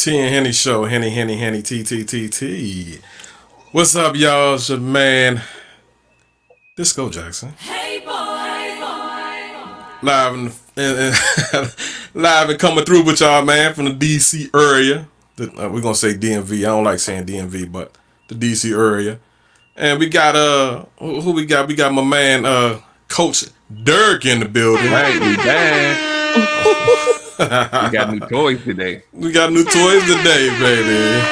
T and Henny Show. Henny, T, T, T, T. What's up, y'all? It's your man, Disco Jackson. Live live and coming through with y'all, man, from the DC area. We're gonna say DMV. I don't like saying DMV, but the DC area. And we got who we got? We got my man Coach Dirk in the building. Right, we back. We got new toys today. We got new toys today, baby.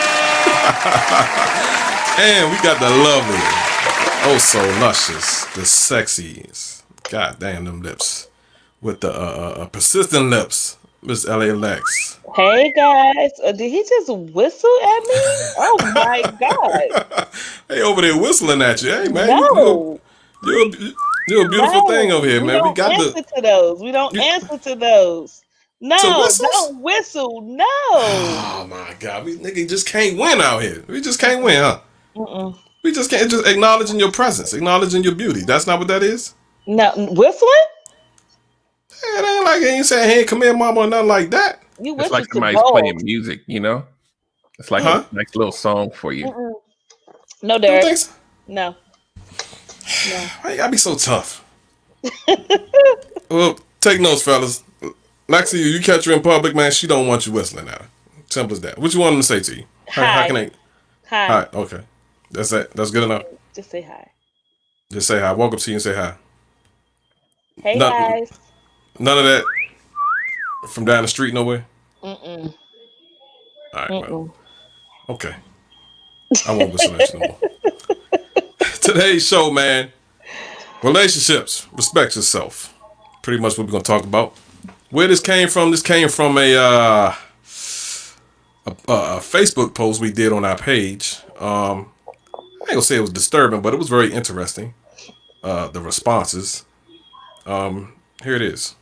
And we got the lovely, oh so luscious, the sexiest. God damn them lips. With the persistent lips, Miss LA Lex. Hey guys, did he just whistle at me? Oh my god! Hey, over there whistling at you. Hey man, No, you're a beautiful thing over here, man. We don't answer to those. We don't answer to those. No, don't whistle. No. Oh my god, we nigga just can't win out here. We just can't win, huh? We just can't just acknowledging your presence, acknowledging your beauty. That's not what that is. No, whistling. It ain't like you ain't saying, "Hey, come here, mama," or nothing like that. You it's like somebody's playing music, you know. It's like a nice little song for you. No, Derek. No. Why you gotta be so tough? Well, take notes, fellas. Lexi, you catch her in public, man. She don't want you whistling at her. Simple as that. What you want them to say to you? Hi. How can they? Hi. Okay. That's it. That's good enough. Just say hi. Just say hi. Walk up to you and say hi. Hey guys. None of that from down the street nowhere? All right, well. Okay. I won't whistle at you no more. Today's show, man. Relationships. Respect yourself. Pretty much what we're going to talk about. Where this came from a Facebook post we did on our page. I ain't gonna say it was disturbing, but it was very interesting. The responses. Here it is.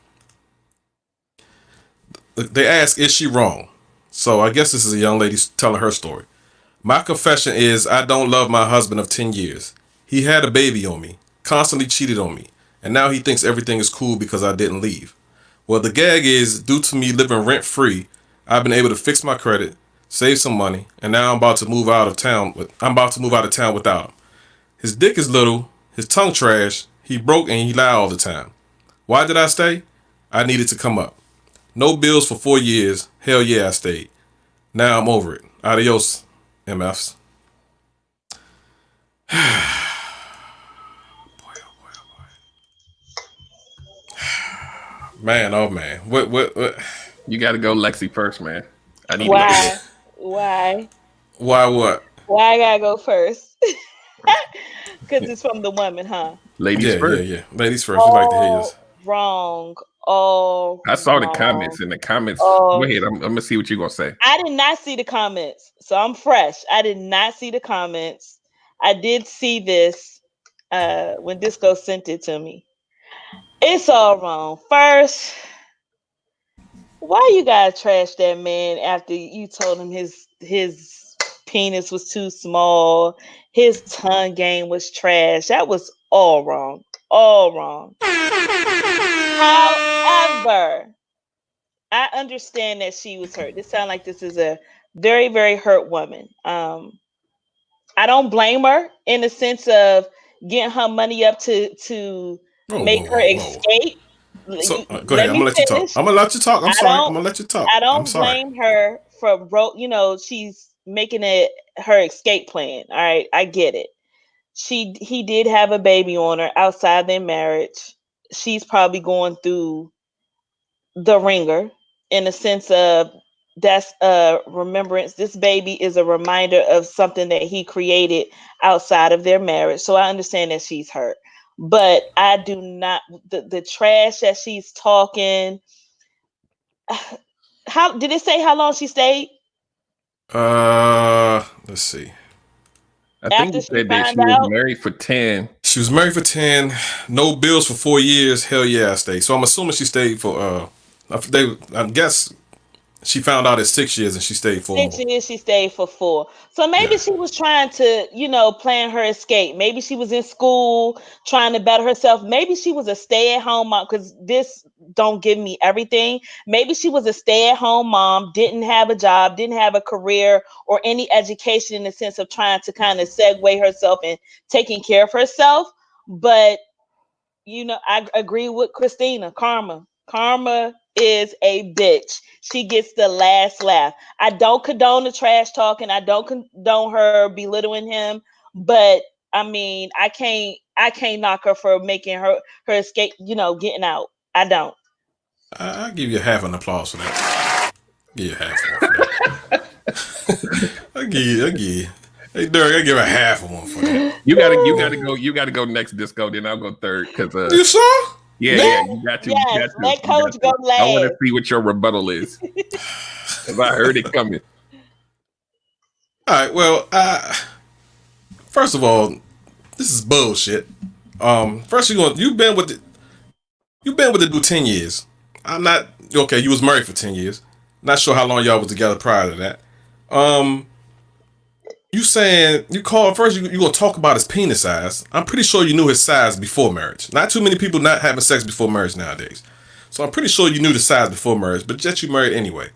They ask, is she wrong? So I guess this is a young lady telling her story. My confession is I don't love my husband of 10 years. He had a baby on me, constantly cheated on me, and now he thinks everything is cool because I didn't leave. Well, the gag is, due to me living rent-free, I've been able to fix my credit, save some money, and now I'm about to move out of town without him. His dick is little, his tongue trash, he broke and he lied all the time. Why did I stay? I needed to come up. No bills for 4 years. Hell yeah, I stayed. Now I'm over it. Adios, MFs. Boy, oh boy. Man, oh man. What? You got to go Lexi first, man. I need Why? Why what? Why I gotta go first? Because it's from the woman, huh? Ladies first. Yeah. Ladies first. We like to hear yours. Wrong. I saw the comments. In the comments, go ahead. I'm gonna see what you're gonna say. I did not see the comments, so I'm fresh. I did not see the comments. I did see this when Disco sent it to me. It's all wrong. First, why you gotta trash that man after you told him his penis was too small, his tongue game was trash? That was all wrong. All wrong. However, I understand that she was hurt. This sounds like this is a very, very hurt woman. I don't blame her in the sense of getting her money up to make her escape. So, go ahead. I'm gonna let you talk. I'm gonna let you talk. I'm sorry. I'm gonna let you talk. I don't blame her for she's making it her escape plan. All right, I get it. He did have a baby on her outside their marriage. She's probably going through the ringer in the sense of that's a remembrance. This baby is a reminder of something that he created outside of their marriage. So I understand that she's hurt, but I do not the trash that she's talking. How did it say how long she stayed? Let's see. I think you said that she was married for 10. She was married for 10. No bills for 4 years. Hell yeah, I stayed. So I'm assuming she stayed for I guess She found out at 6 years and she stayed 4 more. 6 years, she stayed for 4. So maybe Yeah. she was trying to, plan her escape. Maybe she was in school trying to better herself. Maybe she was a stay-at-home mom, because this don't give me everything. Maybe she was a stay-at-home mom, didn't have a job, didn't have a career or any education in the sense of trying to kind of segue herself and taking care of herself. But I agree with Christina. Karma is a bitch. She gets the last laugh. I don't condone the trash talking. I don't condone her belittling him. But I mean, I can't knock her for making her escape. Getting out. I don't. I give you half an applause for that. Give you half one for that. I give you. Hey, Derek, I give a half of one for that. You gotta go next, Disco. Then I'll go third. Cause you sure? Yeah, you got to. Yes, you got to. let Coach go last. I want to see what your rebuttal is. If I heard it coming. All right. Well, first of all, this is bullshit. First you've been with the dude 10 years. I'm not okay. You was married for 10 years. Not sure how long y'all was together prior to that. You saying you called first? You gonna talk about his penis size? I'm pretty sure you knew his size before marriage. Not too many people not having sex before marriage nowadays. So I'm pretty sure you knew the size before marriage, but yet you married anyway.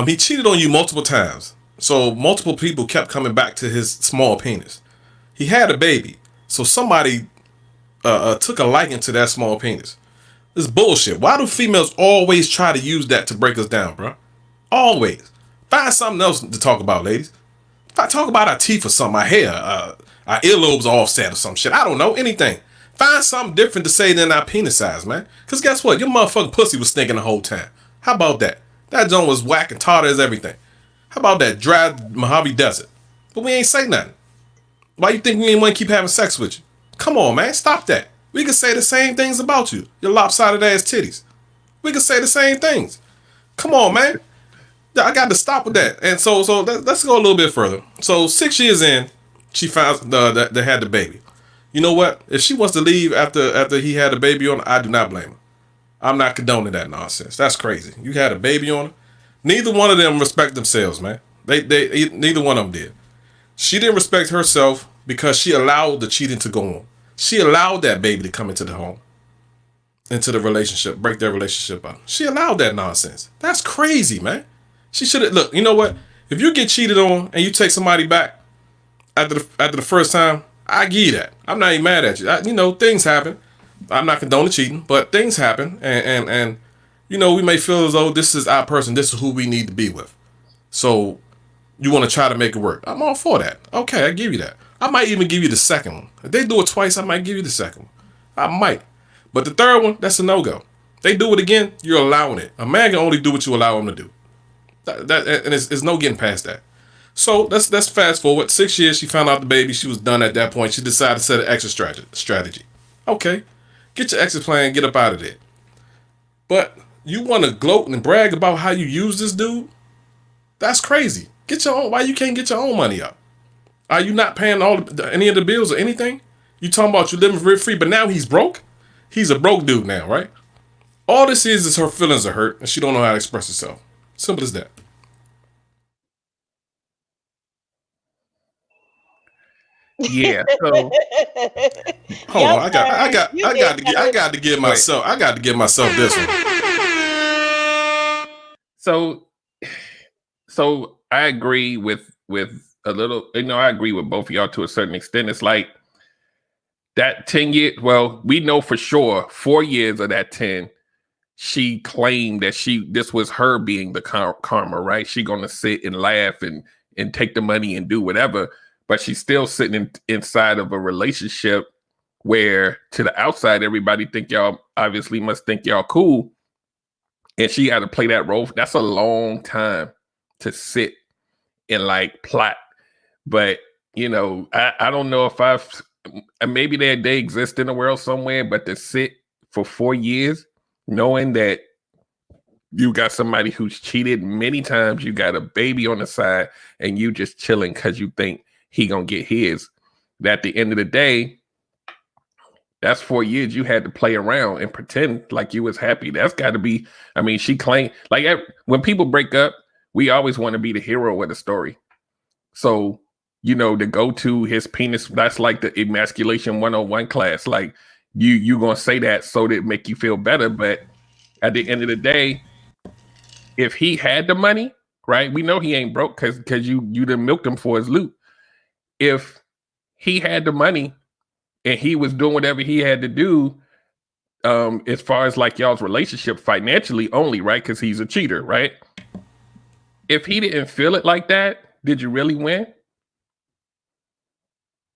He cheated on you multiple times. So multiple people kept coming back to his small penis. He had a baby, so somebody took a liking to that small penis. This is bullshit. Why do females always try to use that to break us down, bro? Always. Find something else to talk about, ladies. If I talk about our teeth or something, our hair, our earlobes are offset or some shit, I don't know, anything. Find something different to say than our penis size, man. Because guess what? Your motherfucking pussy was stinking the whole time. How about that? That joint was whack and tartar as everything. How about that dry Mojave Desert? But we ain't say nothing. Why you think we ain't want to keep having sex with you? Come on, man. Stop that. We can say the same things about you. Your lopsided ass titties. We can say the same things. Come on, man. I got to stop with that. And so let's go a little bit further. So 6 years in, she found that they had the baby. You know what? If she wants to leave after he had a baby on her, I do not blame her. I'm not condoning that nonsense. That's crazy. You had a baby on her. Neither one of them respect themselves, man. They neither one of them did. She didn't respect herself because she allowed the cheating to go on. She allowed that baby to come into the home, into the relationship, break their relationship up. She allowed that nonsense. That's crazy, man. She should have, look, you know what? If you get cheated on and you take somebody back after the first time, I give you that. I'm not even mad at you. Things happen. I'm not condoning cheating, but things happen. And we may feel as though this is our person. This is who we need to be with. So you want to try to make it work. I'm all for that. Okay, I give you that. I might even give you the second one. If they do it twice, I might give you the second one. I might. But the third one, that's a no-go. They do it again, you're allowing it. A man can only do what you allow him to do. And it's no getting past that. So let's fast forward. 6 years, she found out the baby. She was done at that point. She decided to set an exit strategy. Okay, get your exit plan, get up out of there. But you want to gloat and brag about how you use this dude? That's crazy. Get your own. Why you can't get your own money up? Are you not paying any of the bills or anything? You talking about you living rent free, but now he's broke? He's a broke dude now, right? All this is her feelings are hurt and she don't know how to express herself. Simple as that. Yeah. So hold on, I got to give myself this one. So I agree with a little. I agree with both of y'all to a certain extent. It's like that 10 years. Well, we know for sure 4 years of that 10. She claimed that this was her being the karma, right? She gonna sit and laugh and take the money and do whatever, but she's still sitting inside of a relationship where to the outside, everybody think y'all obviously must think y'all cool. And she had to play that role. That's a long time to sit and like plot. But, I don't know if maybe they exist in the world somewhere, but to sit for 4 years, knowing that you got somebody who's cheated many times, you got a baby on the side, and you just chilling because you think he gonna get his. That at the end of the day, that's 4 years you had to play around and pretend like you was happy. That's got to be. I mean, she claimed like when people break up, we always want to be the hero of the story. So, to go to his penis, that's like the emasculation 101 class. Like you gonna say that so that it make you feel better. But at the end of the day, if he had the money, right? We know he ain't broke because you done milked him for his loot. If he had the money and he was doing whatever he had to do, as far as like y'all's relationship financially only, right? Because he's a cheater, right? If he didn't feel it like that, did you really win?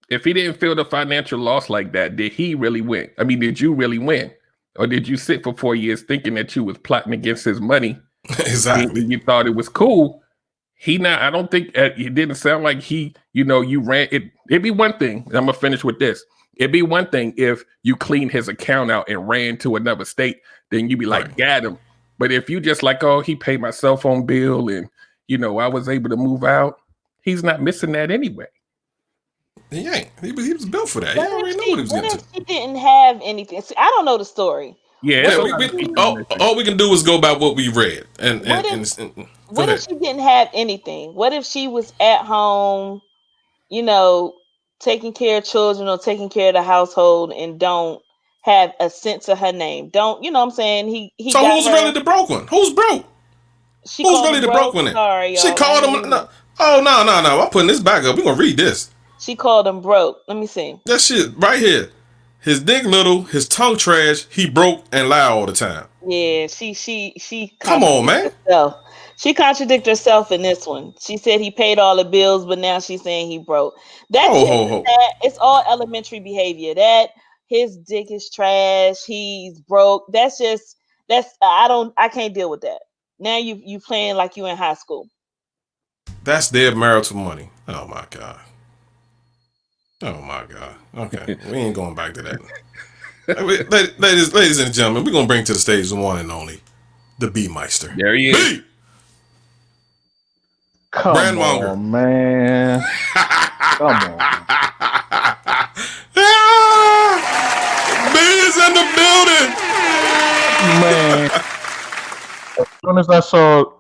If he didn't feel the financial loss like that, did he really win? I mean, did you really win? Or did you sit for 4 years thinking that you was plotting against his money? Exactly. You thought it was cool. I don't think it didn't sound like you ran it. It'd be one thing. I'm gonna finish with this. It'd be one thing if you cleaned his account out and ran to another state, then you'd be like, Right. got him. But if you just like, oh, he paid my cell phone bill and I was able to move out, he's not missing that anyway. He ain't. He was built for that. He What already if knew she, what he was what getting if to. she didn't have anything? See, I don't know the story. Yeah, Yeah, it's all we can do is go by what we read. And What go What ahead. if she didn't have anything? What if she was at home, taking care of children or taking care of the household and don't have a sense of her name? Don't, you know what I'm saying? He So got who's her. really the broke one? Who's broke? She Who's called really him the broke one? Sorry, She y'all. called I him. ain't No. Oh no! I'm putting this back up. We're gonna read this. She called him broke. Let me see. That shit right here. His dick little, his tongue trash. He broke and lie all the time. Yeah, she Come on, man. contradicted herself. She contradicted herself in this one. She said he paid all the bills, but now she's saying he broke. That's Ho. it's all elementary behavior. That his dick is trash. He's broke. I can't deal with that. Now you playing like you in high school. That's their marital money. Oh my god. Okay, we ain't going back to that. Ladies and gentlemen, we're gonna bring to the stage the one and only, the B Meister. There he is. B! Come Brandmonger. on, man. Come on. B is in the building. Man. As soon as I saw,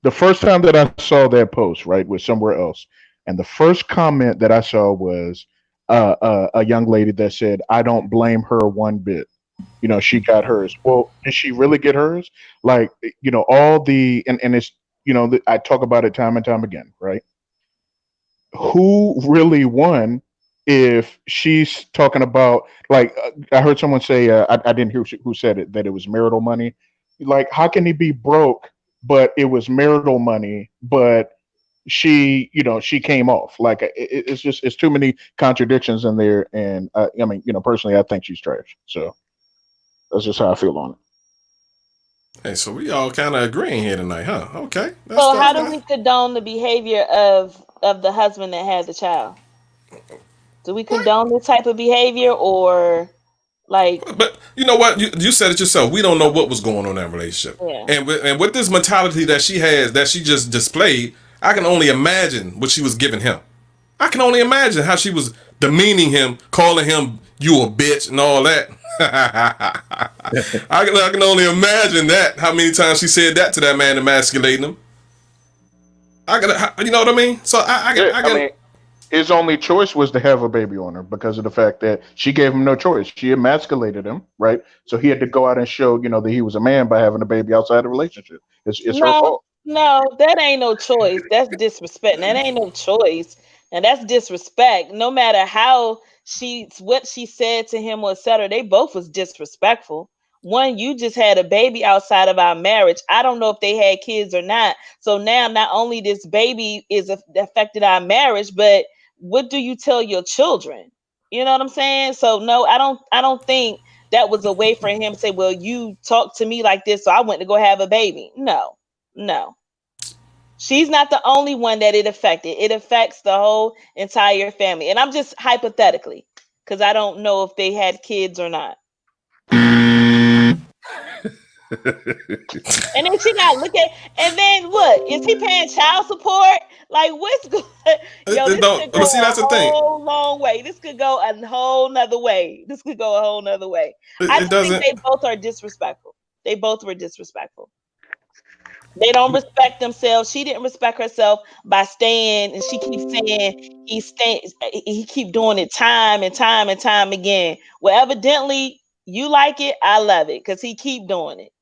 the first time that I saw that post, right, was somewhere else. And the first comment that I saw was a young lady that said, I don't blame her one bit. She got hers. Well, did she really get hers? Like, all the, and it's, I talk about it time and time again, right? Who really won if she's talking about, like, I heard someone say, I didn't hear who said it, that it was marital money. Like, how can he be broke, but it was marital money, but she came off? Like, it's too many contradictions in there. And I mean, personally, I think she's trash. So that's just how I feel on it. Hey, so we all kind of agreeing here tonight, huh? Okay. So how do we condone the behavior of the husband that had the child? Do we condone this type of behavior, or like? But you know what? You said it yourself. We don't know what was going on in that relationship. Yeah. And with this mentality that she has, that she just displayed, I can only imagine what she was giving him. I can only imagine how she was demeaning him, calling him you a bitch and all that. I can only imagine that. How many times she said that to that man, emasculating him. You know what I mean? So I mean, his only choice was to have a baby on her because of the fact that she gave him no choice. She emasculated him, right? So he had to go out and show, that he was a man by having a baby outside the relationship. It's her fault. No, that ain't no choice. That's disrespect. That ain't no choice. And that's disrespect. No matter what she said to him or etc., they both was disrespectful. One, you just had a baby outside of our marriage. I don't know if they had kids or not. So now not only this baby is affected our marriage, but what do you tell your children? You know what I'm saying? So no, I don't think that was a way for him to say, well, you talked to me like this, so I went to go have a baby. No. She's not the only one that it affected. It affects the whole entire family. And I'm just hypothetically, because I don't know if they had kids or not. And then she got look at, and then what? Is he paying child support? Like, what's good? Yo, this could go that's the thing. whole long way. This could go a whole nother way. I just think they both are disrespectful. They both were disrespectful. They don't respect themselves. She didn't respect herself by staying, and she keeps saying he keep doing it time and time and time again. Well, evidently you like it, I love it, because he keep doing it.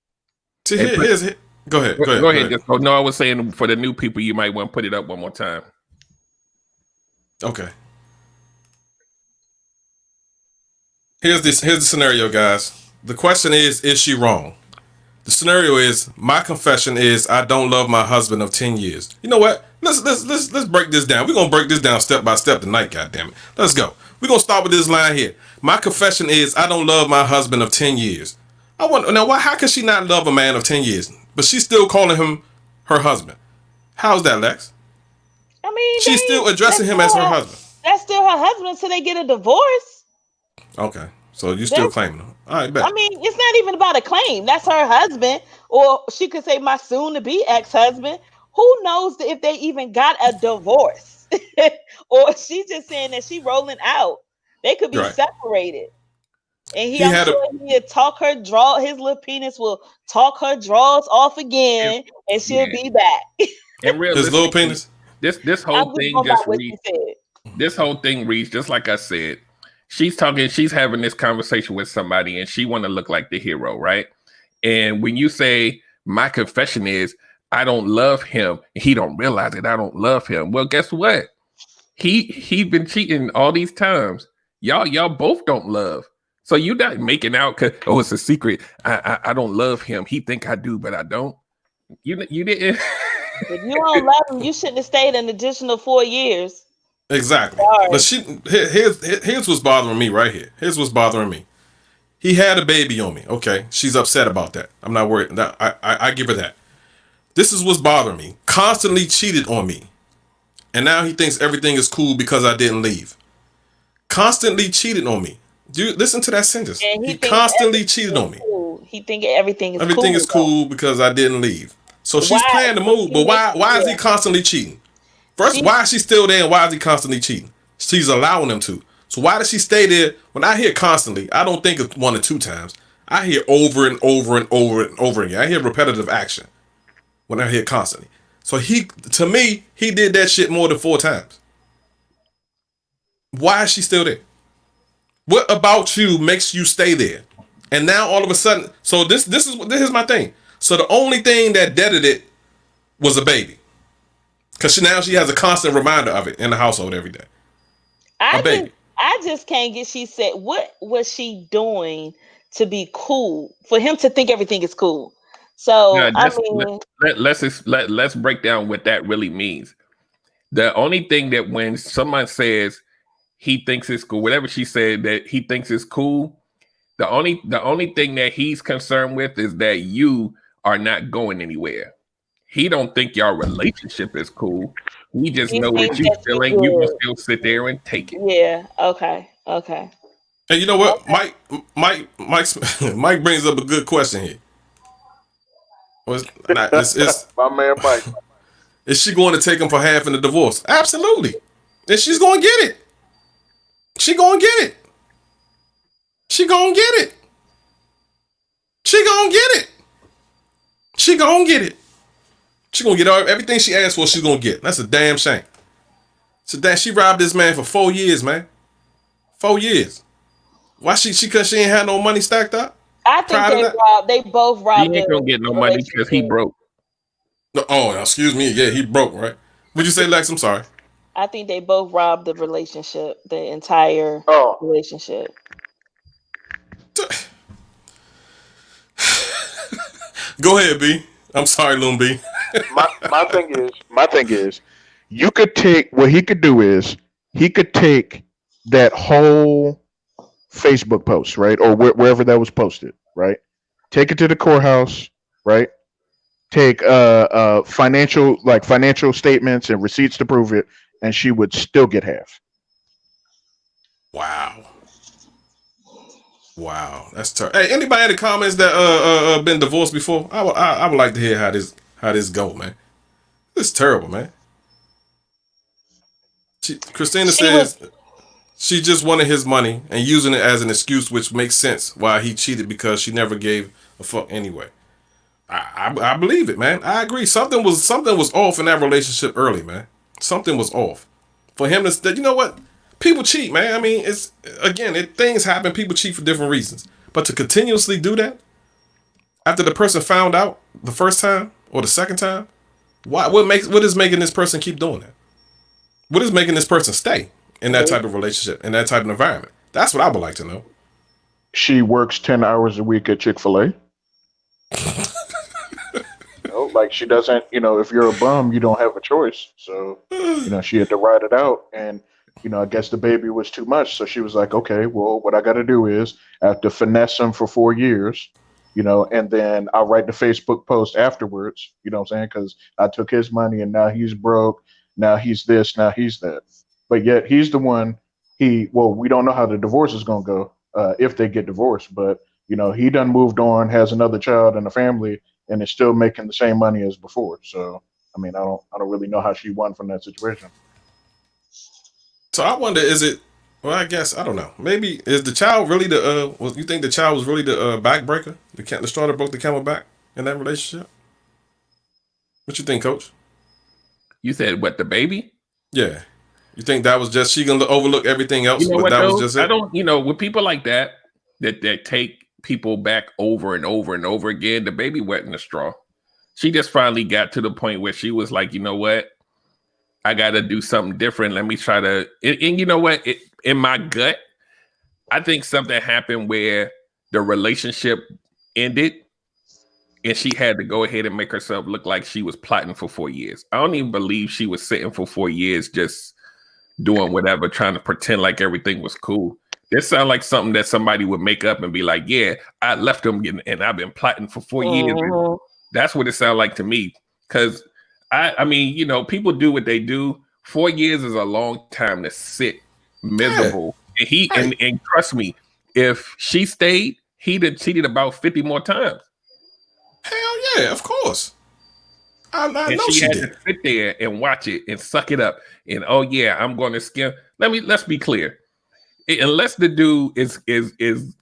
See, Hey, go ahead. Go ahead. Just go. No, I was saying for the new people, you might want to put it up one more time. Okay. Here's the scenario, guys. The question is she wrong? The scenario is, my confession is I don't love my husband of 10 years. You know what? Let's break this down. We're gonna break this down step by step tonight, goddammit. Let's go. We're gonna start with this line here. My confession is I don't love my husband of 10 years. I wonder now how can she not love a man of 10 years? But she's still calling him her husband. How's that, Lex? I mean, she's still addressing him as her husband. That's still her husband until they get a divorce. Okay. So you still claiming him. All right, bet. I mean, it's not even about a claim. That's her husband. Or she could say my soon-to-be ex-husband. Who knows if they even got a divorce? Or she's just saying that she rolling out. They could be separated. And he'd talk her draw. His little penis will talk her draws off again, and she'll be back. And real, his little penis. This whole thing just reads. This whole thing reads just like I said. She's having this conversation with somebody, and she want to look like the hero, right? And when you say my confession is I don't love him, he don't realize it. I don't love him. Well, guess what? He been cheating all these times. Y'all both don't love. So you not making out because it's a secret. I don't love him. He think I do, but I don't. You didn't. If you don't love him, you shouldn't have stayed an additional 4 years. Exactly. Sorry. But here's what's bothering me right here. Here's what's bothering me. He had a baby on me. Okay. She's upset about that. I'm not worried. I give her that. This is what's bothering me. Constantly cheated on me. And now he thinks everything is cool because I didn't leave. Constantly cheated on me. Dude, listen to that sentence. He constantly cheated on me. Cool. He think everything is cool because I didn't leave. So she's playing the move, but why is he constantly cheating? First, why is she still there and why is he constantly cheating? She's allowing him to. So why does she stay there? When I hear constantly, I don't think it's 1 or 2 times. I hear over and over and over and over again. I hear repetitive action when I hear constantly. So to me, he did that shit more than 4 times. Why is she still there? What about you makes you stay there? And now all of a sudden, so this is my thing. So the only thing that deaded it was a baby. Because now she has a constant reminder of it in the household every day. I just can't get. She said, what was she doing to be cool for him to think everything is cool? So let's break down what that really means. The only thing that when someone says he thinks it's cool, whatever she said that he thinks is cool, the only thing that he's concerned with is that you are not going anywhere. He don't think your relationship is cool. He just know that you feeling you can still sit there and take it. Yeah. Okay. And you know what? Okay. Mike brings up a good question here. It's my man Mike. Is she going to take him for half in the divorce? Absolutely. And she's going to get it. She going to get it. She going to get it. She going to get it. She going to get it. She gonna get everything she asked for. She's gonna get. That's a damn shame. She robbed this man for 4 years, man. 4 years. Why she cause she ain't had no money stacked up? I think they both robbed. He ain't gonna get no money because he broke. Oh, excuse me. Yeah, he broke, right? What'd you say, Lex? I'm sorry. I think they both robbed the relationship, the entire relationship. Go ahead, B. I'm sorry, Loon B. my thing is, you could take what he could do is he could take that whole Facebook post, right, or wherever that was posted, right. Take it to the courthouse, right. Take financial statements and receipts to prove it, and she would still get half. Wow, that's terrible. Hey, anybody in the comments that been divorced before? I would like to hear how this go, man. This is terrible, man. Christina says she just wanted his money and using it as an excuse, which makes sense why he cheated because she never gave a fuck anyway. I believe it, man. I agree. Something was off in that relationship early, man. Something was off. For him to, you know what? People cheat, man. I mean, it's again, things happen. People cheat for different reasons, but to continuously do that after the person found out the first time or the second time, why? What is making this person keep doing that? What is making this person stay in that type of relationship, in that type of environment? That's what I would like to know. She works 10 hours a week at Chick-fil-A. Like she doesn't, if you're a bum, you don't have a choice. So, she had to ride it out. And, I guess the baby was too much. So she was like, okay, well, what I got to do is I have to finesse him for 4 years, and then I'll write the Facebook post afterwards, you know what I'm saying? Because I took his money and now he's broke. Now he's this, now he's that. But yet he's the one, we don't know how the divorce is going to go if they get divorced. But, he done moved on, has another child and a family, and is still making the same money as before. So, I mean, I don't really know how she won from that situation. So I wonder, is it? Well, I guess I don't know. Maybe is the child really the? You think the child was really the backbreaker? The straw that broke the camel back in that relationship? What you think, Coach? You said what? The baby? Yeah. You think that was just she gonna overlook everything else? You know but what, that though? was just it? I don't. With people like that take people back over and over and over again, the baby wet in the straw. She just finally got to the point where she was like, you know what? I got to do something different. Let me try to. And you know what? In my gut, I think something happened where the relationship ended and she had to go ahead and make herself look like she was plotting for 4 years. I don't even believe she was sitting for 4 years just doing whatever, trying to pretend like everything was cool. This sounds like something that somebody would make up and be like, yeah, I left him and I've been plotting for 4 years. And that's what it sounds like to me. Because I mean, people do what they do. 4 years is a long time to sit miserable. Yeah. And trust me, if she stayed, he'd have cheated about 50 more times. Hell yeah, of course. I know she had did. to sit there and watch it and suck it up. And oh yeah, I'm going to skim. Let's be clear. Unless the dude is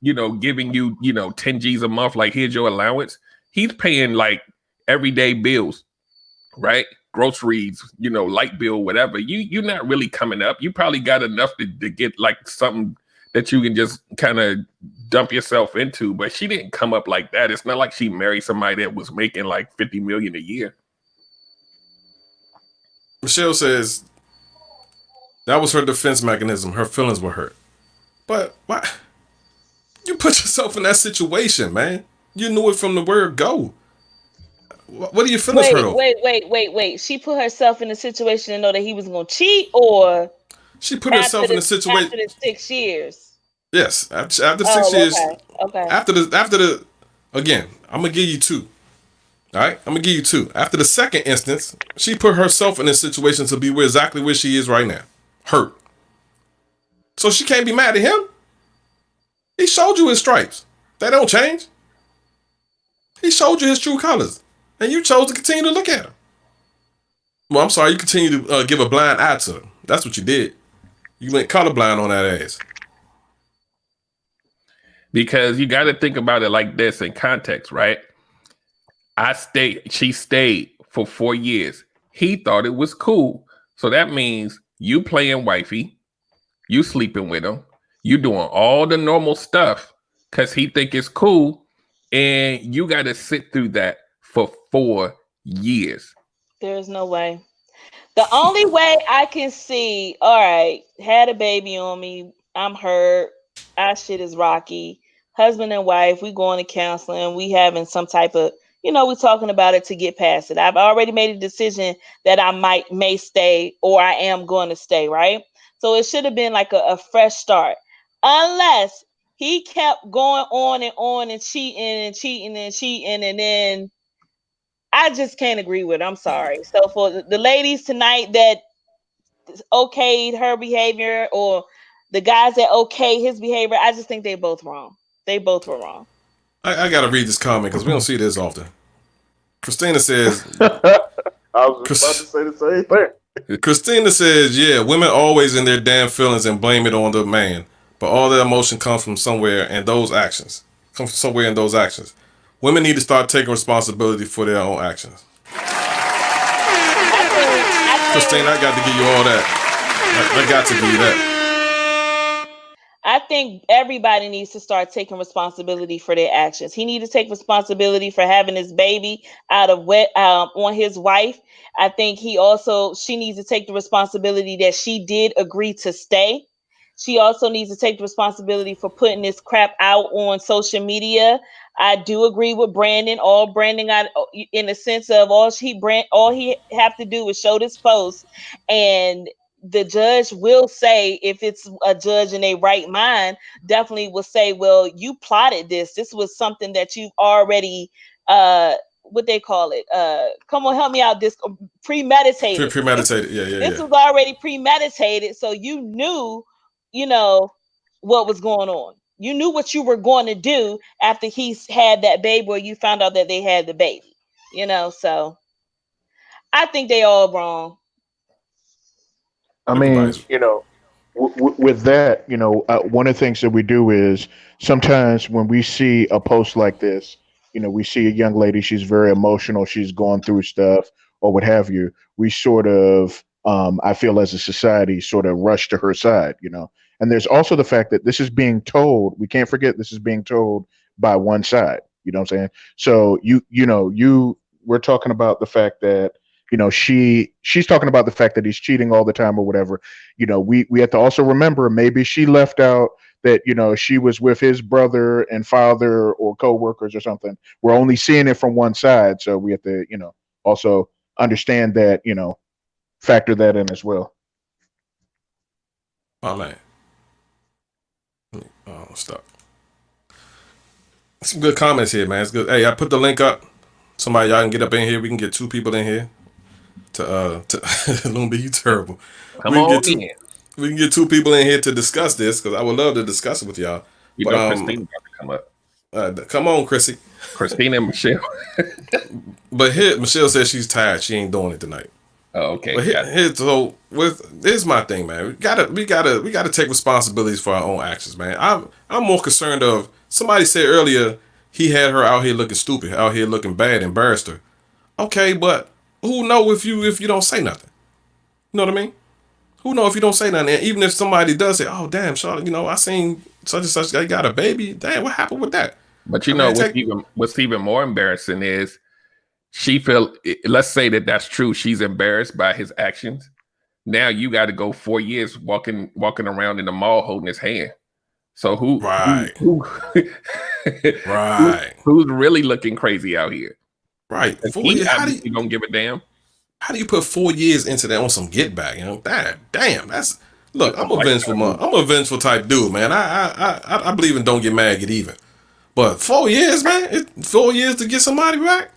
giving you 10 G's a month, like here's your allowance, he's paying like everyday bills, right? Groceries, light bill, whatever. You're not really coming up. You probably got enough to get like something that you can just kind of dump yourself into. But she didn't come up like that. It's not like she married somebody that was making like $50 million a year. Michelle says that was her defense mechanism. Her feelings were hurt. But why? You put yourself in that situation, man. You knew it from the word go. What are your feelings hurt over? Wait. She put herself in a situation to know that he was going to cheat, or she put herself in a situation after the 6 years. Yes, after 6 years. Okay. After the again, I'm gonna give you 2. All right, I'm gonna give you 2. After the second instance, she put herself in a situation to be exactly where she is right now, hurt. So she can't be mad at him. He showed you his stripes. They don't change. He showed you his true colors. And you chose to continue to look at him. Well, I'm sorry, you continue to give a blind eye to him. That's what you did. You went colorblind on that ass. Because you got to think about it like this in context, right? She stayed for 4 years. He thought it was cool. So that means you playing wifey, you sleeping with him, you doing all the normal stuff because he think it's cool, and you got to sit through that for 4 years. There's no way. The only way I can see, all right, had a baby on me, I'm hurt, our shit is rocky, husband and wife, we going to counseling, we having some type of, we're talking about it to get past it. I've already made a decision that I may stay, or I am going to stay, right? So it should have been like a fresh start. Unless he kept going on and cheating, and then I just can't agree with it. I'm sorry. So for the ladies tonight that okayed her behavior, or the guys that okay his behavior, I just think they both wrong. They both were wrong. I gotta read this comment because we don't see this often. Christina says, I was just about to say the same thing. Christina says, yeah, women always in their damn feelings and blame it on the man. But all their emotion comes from somewhere in those actions. Women need to start taking responsibility for their own actions. Christine, I got to give you all that. I got to give you that. I think everybody needs to start taking responsibility for their actions. He needs to take responsibility for having his baby out of on his wife. I think she needs to take the responsibility that she did agree to stay. She also needs to take the responsibility for putting this crap out on social media. I do agree with Brandon. All Brandon got, in the sense of all he have to do is show this post, and the judge will say, if it's a judge in a right mind, definitely will say, well, you plotted this. This was something that you've already, what they call it. Come on, help me out. This premeditated. Premeditated. Yeah. This was already premeditated. So you knew, what was going on. You knew what you were going to do after he had that baby, or you found out that they had the baby, so I think they all wrong. I mean, with that, one of the things that we do is sometimes when we see a post like this, we see a young lady, she's very emotional, she's going through stuff or what have you. We sort of, I feel as a society, sort of rush to her side, And there's also the fact that this is being told, we can't forget this is being told by one side, you know what I'm saying? So we're talking about the fact that, she's talking about the fact that he's cheating all the time or whatever. We have to also remember, maybe she left out that, she was with his brother and father or co-workers or something. We're only seeing it from one side. So we have to, also understand that, factor that in as well. Oh, man. Stop. Some good comments here, man. It's good. Hey, I put the link up. Somebody, y'all can get up in here. We can get 2 people in here. To Lumbi, you terrible. Come on in. We can get 2 people in here to discuss this, because I would love to discuss it with y'all. Christine about to come up. Come on, Chrissy. Christine and Michelle. But here, Michelle says she's tired. She ain't doing it tonight. Oh, okay. But here's my thing, man. We gotta take responsibilities for our own actions, man. I'm more concerned of, somebody said earlier he had her out here looking stupid, out here looking bad, embarrassed her. Okay, but who know if you don't say nothing? You know what I mean? Who know if you don't say nothing? And even if somebody does say, "Oh, damn, Charlotte, I seen such and such guy got a baby. Damn, what happened with that?" But what's even more embarrassing is she feel. Let's say that's true. She's embarrassed by his actions. Now you got to go 4 years walking around in the mall holding his hand. So right. Who's really looking crazy out here? Right. He obviously don't give a damn. How do you put 4 years into that on some get back? Damn. That's, look. I'm a vengeful type dude, man. I believe in don't get mad, get even. But 4 years, man. 4 years to get somebody back.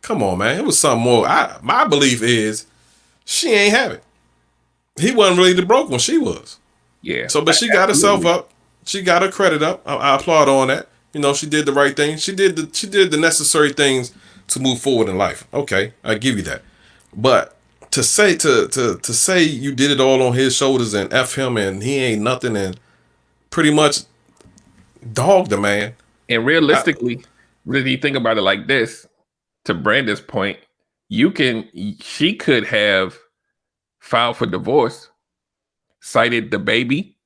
Come on, man. It was something more. My belief is she ain't have it. He wasn't really the broke one. She was. Yeah. So, but she got herself up. She got her credit up. I applaud her on that. She did the right thing. She did the necessary things to move forward in life. Okay, I give you that. But to say you did it all on his shoulders and F him and he ain't nothing and pretty much dog the man. And realistically, really think about it like this, to Brandon's point, she could have filed for divorce, cited the baby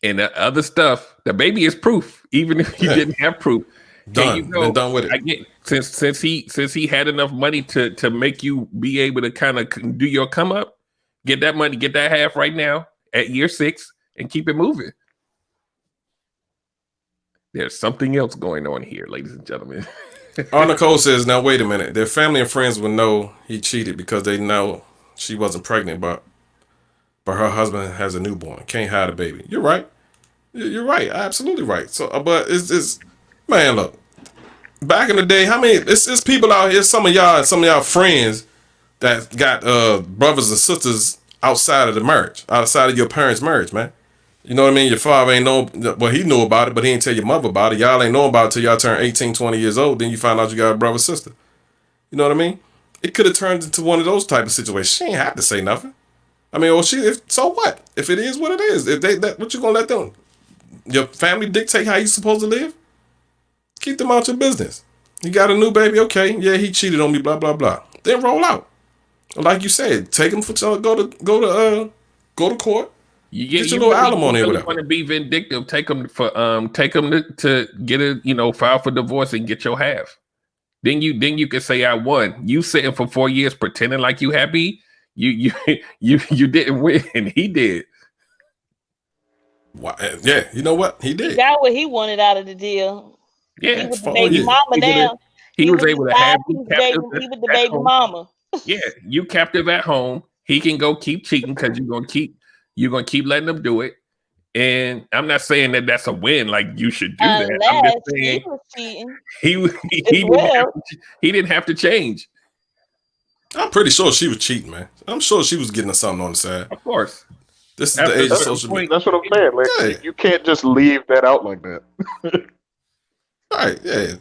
and the other stuff. The baby is proof, even if he didn't have proof. Done. Been done with it. I get, since he had enough money to make you be able to kind of do your come up, get that money, get that half right now at year 6 and keep it moving. There's something else going on here, ladies and gentlemen. Nicole says, now wait a minute. Their family and friends would know he cheated because they know she wasn't pregnant, but her husband has a newborn. Can't hide a baby. You're right. You're right. Absolutely right. So, but it's man, look. Back in the day, how many? It's people out here. Some of y'all friends that got brothers and sisters outside of the marriage, outside of your parents' marriage, man. You know what I mean? Your father ain't know, well, he knew about it, but he didn't tell your mother about it. Y'all ain't know about it till y'all turn 18, 20 years old. Then you find out you got a brother or sister. You know what I mean? It could have turned into one of those type of situations. She ain't have to say nothing. I mean, so what? If it is what it is, what you gonna let them? Your family dictate how you supposed to live? Keep them out your business. He got a new baby. Okay, yeah, he cheated on me. Blah blah blah. Then roll out. Like you said, take him for go to court. Get your little alimony or whatever. Want to be vindictive? Take him to get a file for divorce and get your half. Then you can say I won. You sitting for 4 years pretending like you happy. You didn't win. He did. Yeah, you know what? He did. He got what he wanted out of the deal. Yeah, he was the baby mama now. He was able to have he was the baby mama. Yeah, you captive at home. He can go keep cheating because you're gonna keep letting him do it. And I'm not saying that that's a win. Like you should do that. I'm just saying he was cheating. He didn't have to change. I'm pretty sure she was cheating, man. I'm sure she was getting something on the side. Of course. This is the age of social media. That's what I'm saying. Like, you can't just leave that out like that. Right, yeah.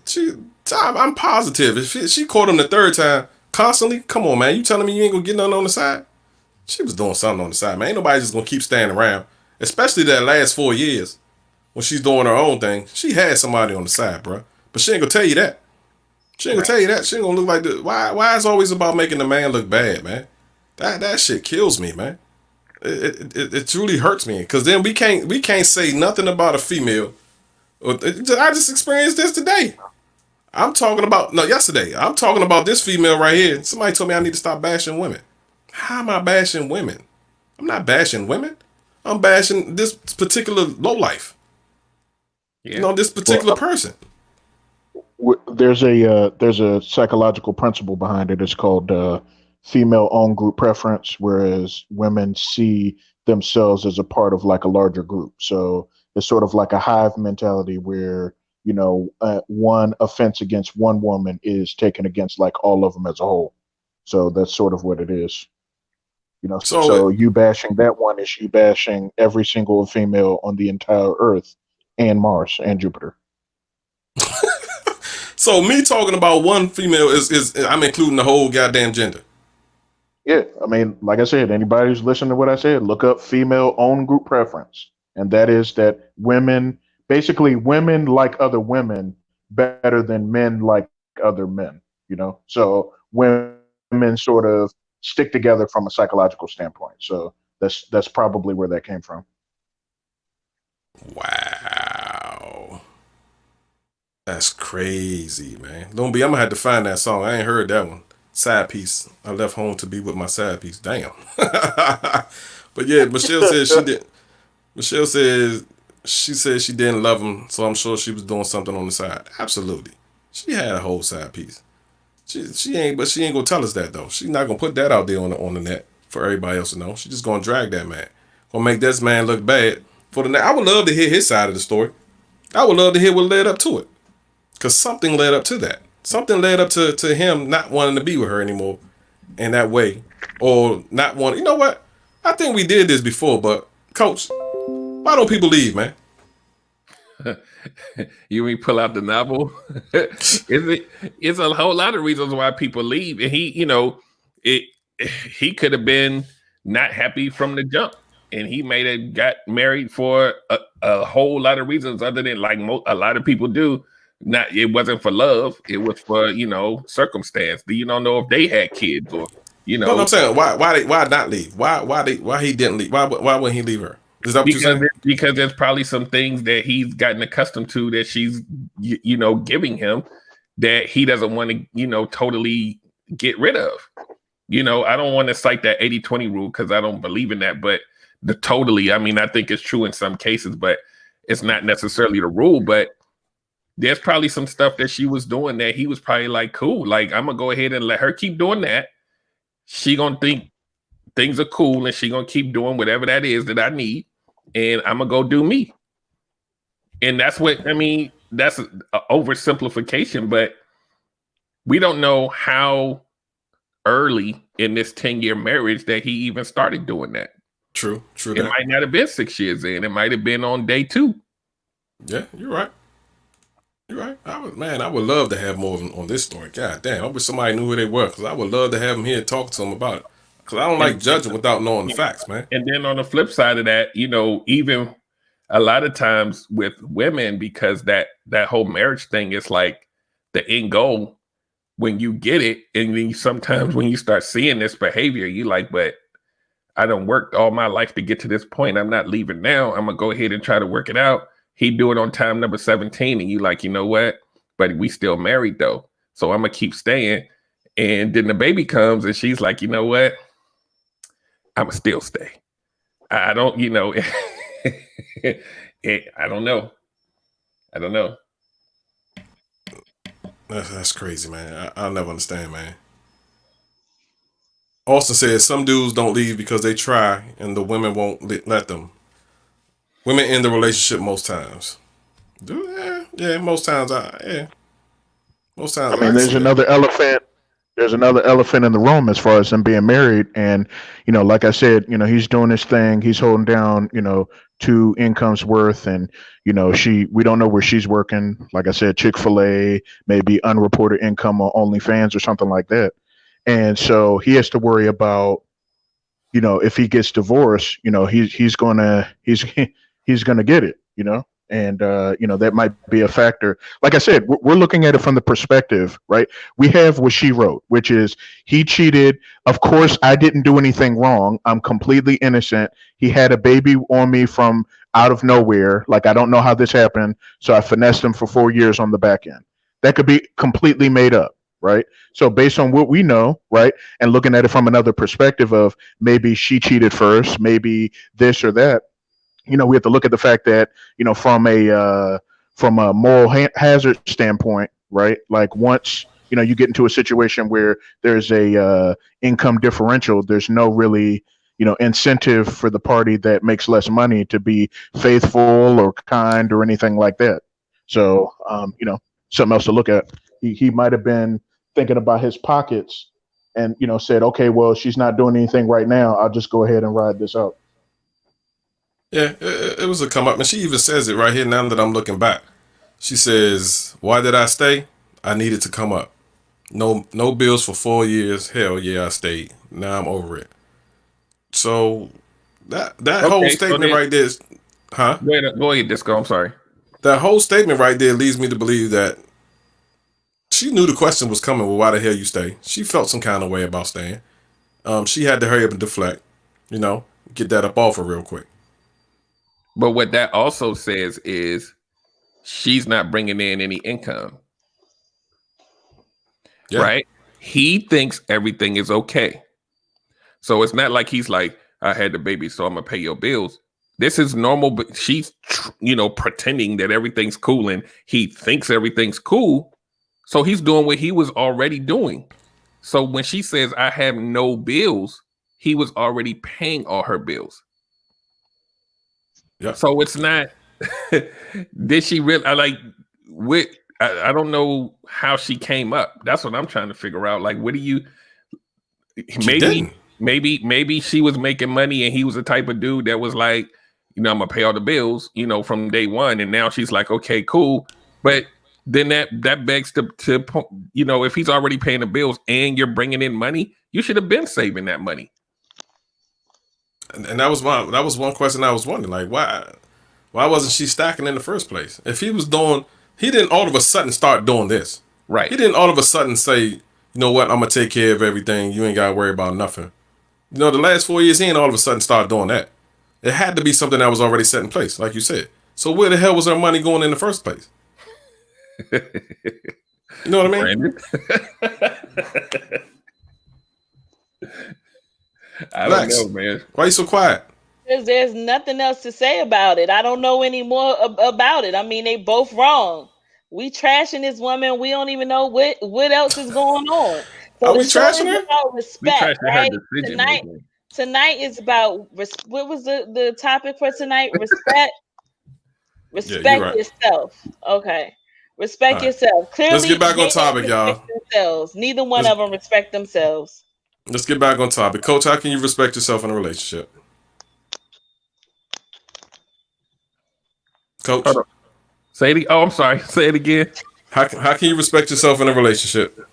I'm positive. If she caught him the third time constantly, come on, man. You telling me you ain't gonna get nothing on the side? She was doing something on the side, man. Ain't nobody just gonna keep standing around. Especially that last 4 years when she's doing her own thing. She had somebody on the side, bro. But she ain't gonna tell you that. She ain't gonna tell you that. She ain't gonna look like the why is it always about making the man look bad, man? That shit kills me, man. It truly hurts me. Cause then we can't say nothing about a female. I just experienced this today. Yesterday. I'm talking about this female right here. Somebody told me I need to stop bashing women. How am I bashing women? I'm not bashing women. I'm bashing this particular lowlife. Yeah. This particular person. There's a psychological principle behind it. It's called female own group preference, whereas women see themselves as a part of like a larger group. So it's sort of like a hive mentality where, one offense against one woman is taken against like all of them as a whole. So that's sort of what it is. So you bashing that one is you bashing every single female on the entire Earth and Mars and Jupiter. So me talking about one female is I'm including the whole goddamn gender. Yeah, I mean, like I said, anybody who's listening to what I said, look up female own group preference. And that is that women like other women better than men like other men, So women sort of stick together from a psychological standpoint. So that's probably where that came from. Wow. That's crazy, man. Don't be, I'm gonna have to find that song. I ain't heard that one. Side piece. I left home to be with my side piece. Damn. But yeah, Michelle said she did. Michelle says she didn't love him, so I'm sure she was doing something on the side. Absolutely. She had a whole side piece. She ain't gonna tell us that though. She's not gonna put that out there on the net for everybody else to know. She's just gonna drag that man. Gonna make this man look bad for the net. I would love to hear his side of the story. I would love to hear what led up to it. Cause something led up to that. Something led up to him not wanting to be with her anymore in that way. Or not wanting, you know what? I think we did this before, but Coach, why don't people leave, man? You mean pull out the novel? It's a whole lot of reasons why people leave. And he could have been not happy from the jump. And he may have got married for a whole lot of reasons other than like a lot of people do. It wasn't for love. It was for, circumstance. You don't know if they had kids or, No, I'm saying why not leave? Why he didn't leave? Why wouldn't he leave her? Is that what you're saying? Because there's probably some things that he's gotten accustomed to that she's, giving him that he doesn't want to, totally get rid of. I don't want to cite that 80-20 rule because I don't believe in that, but I think it's true in some cases, but it's not necessarily the rule. But there's probably some stuff that she was doing that he was probably like, cool, like I'm gonna go ahead and let her keep doing that. She gonna think things are cool and she gonna keep doing whatever that is that I need, and I'm gonna go do me. And that's what that's an oversimplification, but we don't know how early in this 10-year marriage that he even started doing that. True. It might not have been 6 years in. It might have been on day 2. Yeah, you're right. You're right. I would love to have more on this story. God damn, I wish somebody knew who they were because I would love to have them here and talk to them about it. Because I don't like judging without knowing the facts, man. And then on the flip side of that, even a lot of times with women, because that whole marriage thing is like the end goal, when you get it, and then sometimes when you start seeing this behavior, you like, but I done worked all my life to get to this point. I'm not leaving now. I'm gonna go ahead and try to work it out. He do it on time number 17, and you like, you know what? But we still married though, so I'm gonna keep staying. And then the baby comes, and she's like, you know what? I'm gonna still stay. I don't, you know, I don't know. I don't know. That's crazy, man. I'll never understand, man. Austin says some dudes don't leave because they try and the women won't let them. Women end the relationship most times. Yeah, most times. Most times. I mean, there's another elephant. There's another elephant in the room as far as them being married, and like I said, he's doing his thing. He's holding down, 2 incomes worth, and we don't know where she's working. Like I said, Chick-fil-A, maybe unreported income on OnlyFans or something like that. And so he has to worry about, if he gets divorced, he's gonna get it, and that might be a factor. Like I said, we're looking at it from the perspective, right? We have what she wrote, which is he cheated. Of course, I didn't do anything wrong. I'm completely innocent. He had a baby on me from out of nowhere. Like, I don't know how this happened. So I finessed him for 4 years on the back end. That could be completely made up, right? So based on what we know, right, and looking at it from another perspective of maybe she cheated first, maybe this or that, we have to look at the fact that, from a moral hazard standpoint, right? Like, once, you get into a situation where there's a income differential, there's no really, incentive for the party that makes less money to be faithful or kind or anything like that. So, something else to look at. He might have been thinking about his pockets and, said, okay, well, she's not doing anything right now. I'll just go ahead and ride this out. Yeah, it was a come up, and she even says it right here now that I'm looking back. She says, "Why did I stay? I needed to come up. No bills for 4 years. Hell yeah, I stayed. Now I'm over it." So that whole statement right there is, huh? Go ahead, Disco. I'm sorry. That whole statement right there leads me to believe that she knew the question was coming. Well, why the hell you stay? She felt some kind of way about staying. She had to hurry up and deflect. Get that up off her real quick. But what that also says is she's not bringing in any income. Yeah. Right? He thinks everything is okay. So it's not like he's like, I had the baby, so I'm going to pay your bills. This is normal, but she's, pretending that everything's cool, and he thinks everything's cool. So he's doing what he was already doing. So when she says, I have no bills, he was already paying all her bills. Yep. So it's not, did she really, I don't know how she came up. That's what I'm trying to figure out. Like, what do you, maybe she was making money and he was the type of dude that was like, I'm gonna pay all the bills, from day one. And now she's like, okay, cool. But then that begs to if he's already paying the bills and you're bringing in money, you should have been saving that money. And that was one question I was wondering, like, why wasn't she stacking in the first place? If he was doing, he didn't all of a sudden start doing this. Right. He didn't all of a sudden say, you know what, I'm gonna take care of everything. You ain't gotta worry about nothing. The last 4 years he ain't all of a sudden start doing that. It had to be something that was already set in place, like you said. So where the hell was her money going in the first place? You know what I mean? I don't know, man. Why are you so quiet? Because there's nothing else to say about it. I don't know any more about it. I mean, they both wrong. We trashing this woman. We don't even know what else is going on. So are we trashing her? About respect, right? Tonight is about what was the topic for tonight? Respect. Respect yourself. Okay. Respect yourself. Clearly, let's get back on topic, y'all. Themselves. Neither one of them respect themselves. Let's get back on topic. Coach, how can you respect yourself in a relationship? Coach? Say it. Oh, I'm sorry. Say it again. How can you respect yourself in a relationship?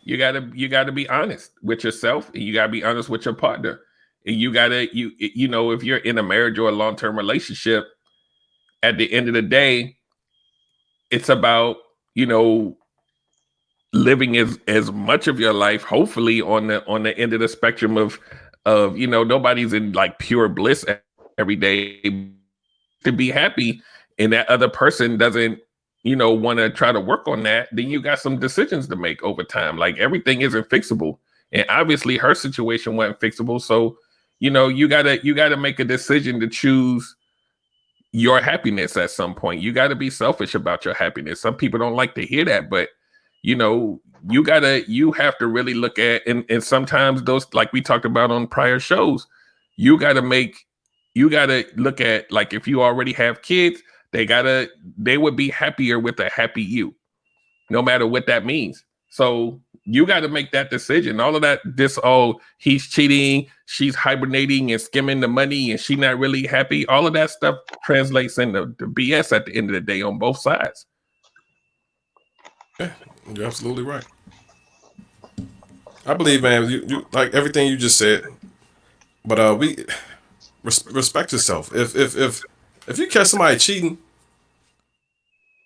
You gotta be honest with yourself, and you gotta be honest with your partner. And you gotta, if you're in a marriage or a long-term relationship, at the end of the day, it's about, living as much of your life, hopefully on the end of the spectrum of nobody's in like pure bliss every day, to be happy, and that other person doesn't want to try to work on that, then you got some decisions to make over time. Like everything isn't fixable, and obviously her situation wasn't fixable, so you gotta make a decision to choose your happiness. At some point you got to be selfish about your happiness. Some people don't like to hear that, but you have to really look at, and sometimes those, like we talked about on prior shows, you got to look at, like, if you already have kids, they would be happier with a happy you, no matter what that means. So you got to make that decision. All of that, he's cheating, she's hibernating and skimming the money, and she's not really happy. All of that stuff translates into the BS at the end of the day on both sides. Yeah, you're absolutely right. I believe, man, you like everything you just said, but we respect yourself. If you catch somebody cheating,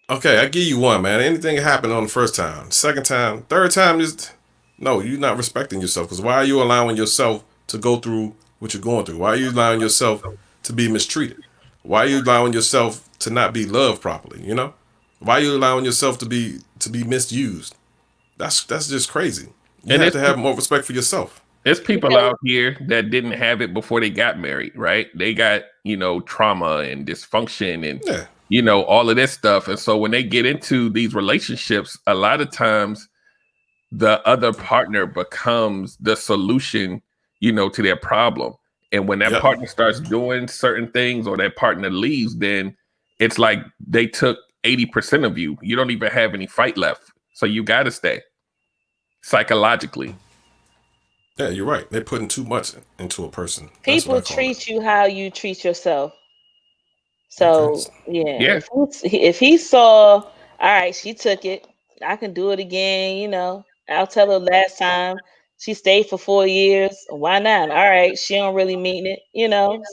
okay, I give you one, man. Anything happened on the first time, second time, third time, no, you're not respecting yourself. Because why are you allowing yourself to go through what you're going through? Why are you allowing yourself to be mistreated? Why are you allowing yourself to not be loved properly? Why are you allowing yourself to be misused? That's just crazy. You have to have more respect for yourself. There's people out here that didn't have it before they got married, right? They got, trauma and dysfunction and, all of this stuff. And so when they get into these relationships, a lot of times the other partner becomes the solution, to their problem. And when that partner starts doing certain things, or that partner leaves, then it's like they took 80% of you. You don't even have any fight left. So you got to stay psychologically. Yeah, you're right. They're putting too much into a person. People treat you how you treat yourself. So yeah. If he saw, all right, she took it, I can do it again. I'll tell her last time she stayed for 4 years. Why not? All right, she don't really mean it.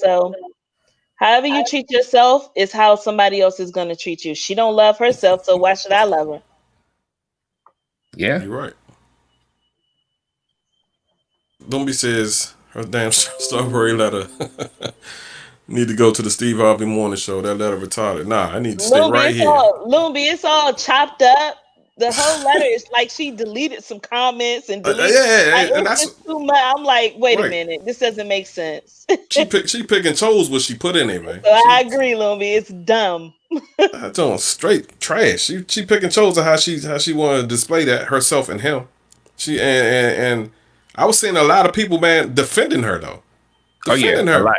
So however you treat yourself is how somebody else is going to treat you. She don't love herself, so why should I love her? Yeah, you're right. Lumbee says her damn strawberry letter need to go to the Steve Harvey Morning Show. That letter retarded. Nah, I need to stay right here. Lumbee, it's all chopped up. The whole letter is like she deleted some comments and deleted. And that's too much. I'm like, wait a minute, this doesn't make sense. she pick and chose what she put in there, man. So I agree, Lumbee. It's dumb. That's on straight trash. She pick and chose how she wanted to display that herself and him. She and I was seeing a lot of people, man, defending her though. Defending her.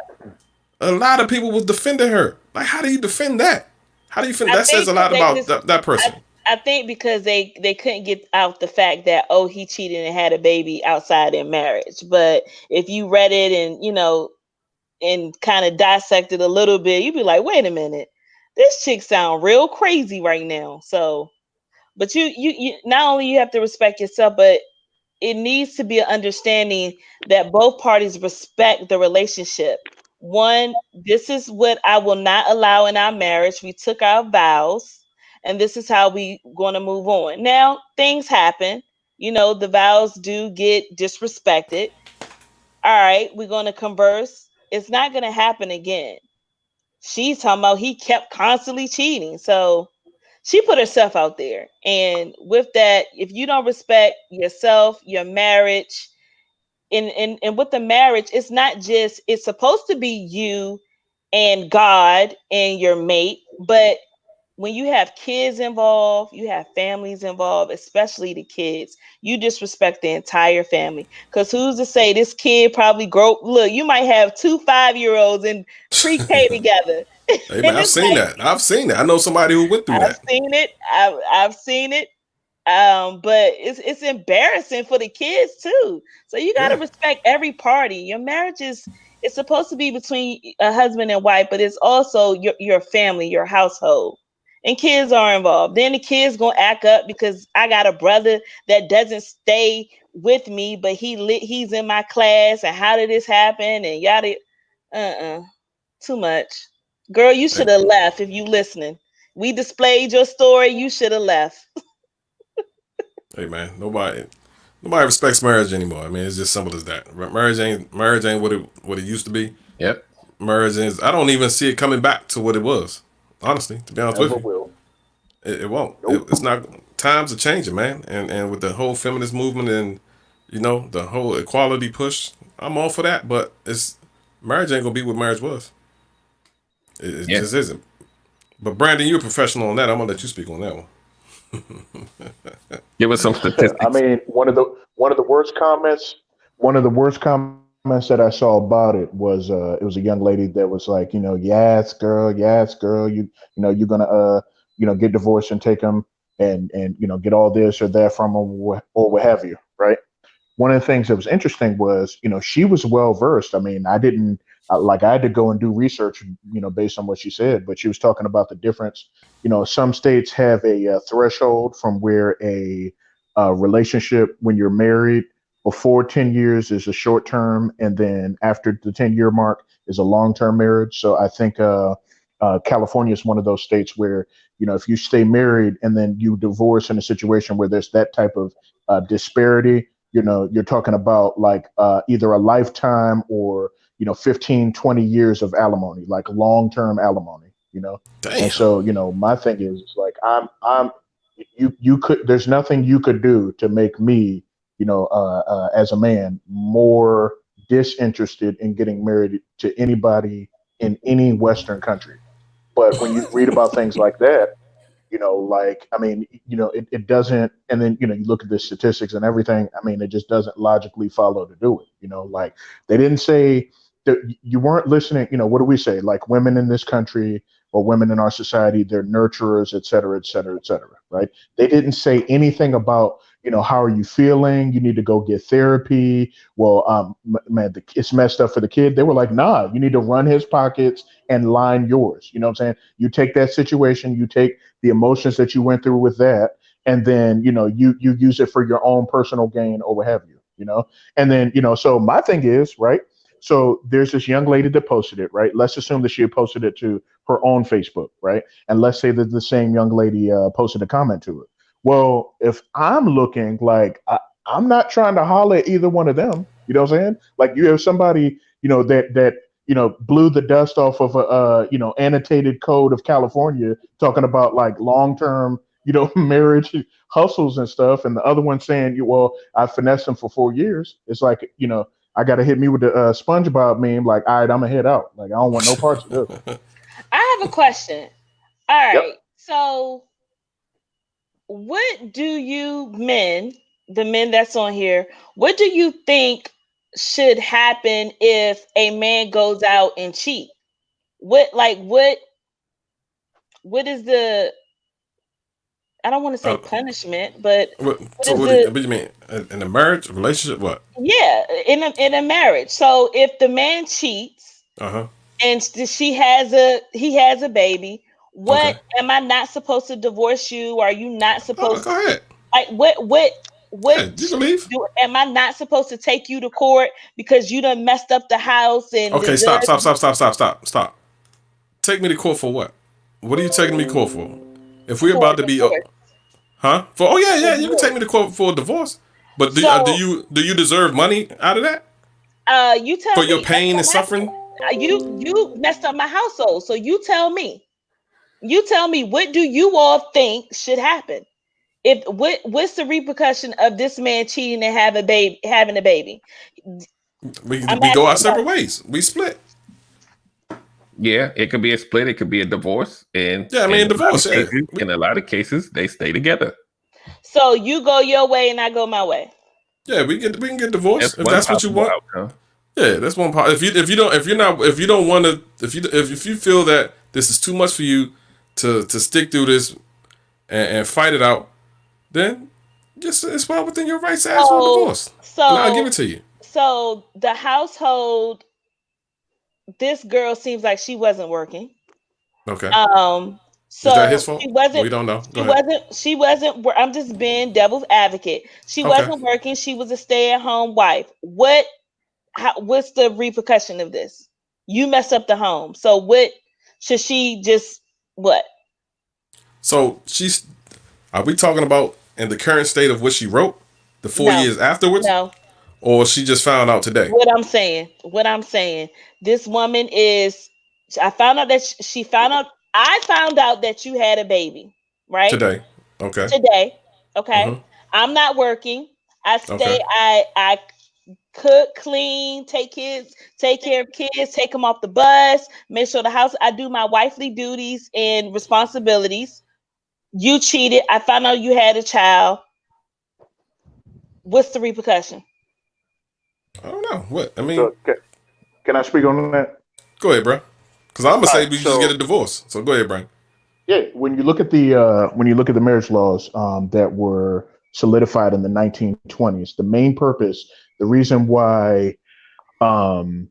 A lot of people was defending her. Like, how do you defend that? How do you defend that? Says a lot about that person. I think because they couldn't get out the fact that, he cheated and had a baby outside their marriage. But if you read it and kind of dissected a little bit, you'd be like, wait a minute, this chick sound real crazy right now. So, but you not only you have to respect yourself, but it needs to be an understanding that both parties respect the relationship. One, this is what I will not allow in our marriage. We took our vows, and this is how we going to move on. Now, things happen. The vows do get disrespected. All right, we're going to converse. It's not going to happen again. She's talking about he kept constantly cheating. So she put herself out there. And with that, if you don't respect yourself, your marriage, and with the marriage, it's not just, it's supposed to be you and God and your mate. But when you have kids involved, you have families involved, especially the kids, you disrespect the entire family. Because who's to say this kid probably look, you might have 2 5-year-olds in pre-K together. Hey, man, I've seen that. I know somebody who went through that. I've seen it. But it's embarrassing for the kids too. So you got to respect every party. Your marriage it's supposed to be between a husband and wife, but it's also your family, your household, and kids are involved. Then the kids gonna act up because I got a brother that doesn't stay with me, but he's in my class. And how did this happen? And yada, too much. Girl, you should have left. If you listening, we displayed your story. You should have left. Hey man, nobody respects marriage anymore. I mean, it's just simple as that. Marriage ain't what it used to be. Yep. Marriage is. I don't even see it coming back to what it was. Honestly, to be honest with Never you, will. it won't. Nope. It's not. Times are changing, man, and with the whole feminist movement and the whole equality push, I'm all for that. But it's marriage ain't gonna be what marriage was. It Yeah. just isn't. But Brandon, you're a professional on that. I'm gonna let you speak on that one. Give us some statistics. I mean, one of the worst comments that I saw about it was a young lady that was like, yes, girl, you're gonna get divorced and take him and get all this or that from him or what have you, right? One of the things that was interesting was, she was well versed. I mean, I didn't I had to go and do research, based on what she said, but she was talking about the difference. Some states have a threshold from where a relationship when you're married before 10 years is a short term, and then after the 10-year mark is a long term marriage. So I think California is one of those states where, if you stay married and then you divorce in a situation where there's that type of disparity, you're talking about like either a lifetime or 15, 20 years of alimony, like long-term alimony. Damn. And so my thing is like I'm you could there's nothing you could do to make me as a man more disinterested in getting married to anybody in any Western country. But when you read about things like that, like, I mean, it doesn't, and then, you look at the statistics and everything. I mean, it just doesn't logically follow to do it. Like they didn't say that you weren't listening. What do we say? Like women in this country or women in our society, they're nurturers, et cetera, et cetera, et cetera. Right. They didn't say anything about, how are you feeling? You need to go get therapy. Well, man, it's messed up for the kid. They were like, nah, you need to run his pockets and line yours. You know what I'm saying? You take that situation, you take the emotions that you went through with that, and then you use it for your own personal gain or what have you. And then so my thing is, right, so there's this young lady that posted it, right? Let's assume that she had posted it to her own Facebook, right? And let's say that the same young lady posted a comment to it. Well, if I'm looking, like, I'm not trying to holler at either one of them, you know what I'm saying? Like, you have somebody that blew the dust off of a annotated code of California talking about like long-term, marriage hustles and stuff, and the other one saying, well, I finessed him for 4 years. It's like, I got to hit me with the SpongeBob meme. Like, all right, I'm gonna head out. Like, I don't want no parts of this. I have a question. All right. Yep. So what do you men, the men that's on here, what do you think should happen if a man goes out and cheat? What is the, I don't want to say punishment, but What do you mean in a marriage relationship? What? yeah, in a marriage. So if the man cheats and he has a baby, what, Okay. am I not supposed to divorce you? Are you not Oh, supposed go ahead. like what Yeah, you can leave. am I not supposed to take you to court because you done messed up the house and Okay, stop. Take me to court for what? What are you taking me to court for? If we're for about to be, divorce? for For you can take me to court for a divorce. But So do you deserve money out of that you tell for your me. That's pain what and I'm asking. suffering? You messed up my household, so you tell me. You tell me, what do you all think should happen? If what's the repercussion of this man cheating and having a baby? We I'm go our asking separate you. ways. We split. Yeah, it could be a split. It could be a divorce. And Yeah, I mean divorce. Yeah, in a lot of cases, they stay together. So you go your way and I go my way. yeah. We can get That's divorced if one that's what you possible want. outcome. Yeah, that's one part. If you don't want to, if you feel that this is too much for you to stick through this and fight it out, then just it's well within your rights to ask for a divorce, and I'll give it to you. So the household, this girl seems like she wasn't working. Okay, is that So his fault? she wasn't. We don't know. Go She ahead. wasn't. She wasn't. I'm just being devil's advocate. She Okay, wasn't working. She was a stay-at-home wife. What's the repercussion of this? You mess up the home. So what should she just what? so she's. Are we talking about in the current state of what she wrote, the 4 years No, afterwards, no. or she just found out today? What I'm saying, this woman is. I found out that she found out. I found out that you had a baby, right? Today. Okay. Today. Okay. Mm-hmm. I'm not working. I Okay. stay. I cook, clean, take care of kids, take them off the bus, make sure the house. I do my wifely duties and responsibilities. You cheated. I found out you had a child. What's the repercussion? I don't know. What? I mean, So can I speak on that? go ahead, bro. Because I'm gonna All say right, we just get so a divorce. So go ahead, Brian. yeah, when you look at the marriage laws that were solidified in the 1920s, the main purpose, the reason why, um,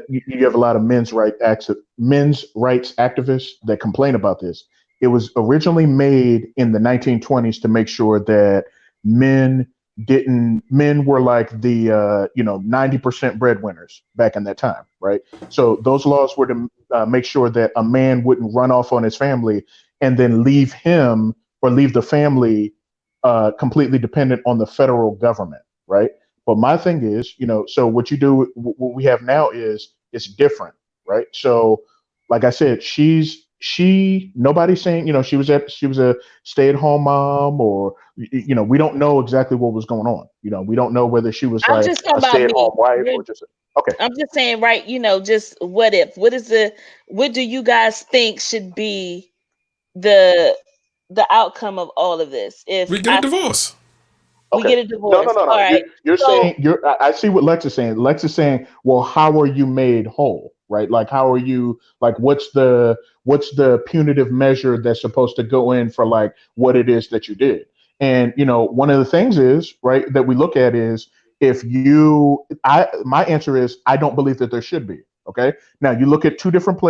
you have a lot of men's rights activists that complain about this. It was originally made in the 1920s to make sure that men men were like the 90% breadwinners back in that time, right? So those laws were to make sure that a man wouldn't run off on his family and then leave him or leave the family completely dependent on the federal government, right? But my thing is, so what you do, what we have now is it's different, right? So, like I said, nobody's saying, she was a stay at home mom, or we don't know exactly what was going on. We don't know whether she was I'm like just talking a about stay at me. home wife or just okay. I'm just saying, right? Just what if? What do you guys think should be the the outcome of all of this? If We get a divorce. we Okay. get a No, no, divorce, no, all no. right. You're So saying I see what Lex is saying. Lex is saying, well, how are you made whole? Right? Like how are you like what's the punitive measure that's supposed to go in for like what it is that you did? And one of the things is, right, that we look at is if you I my answer is I don't believe that there should be. Okay. Now you look at two different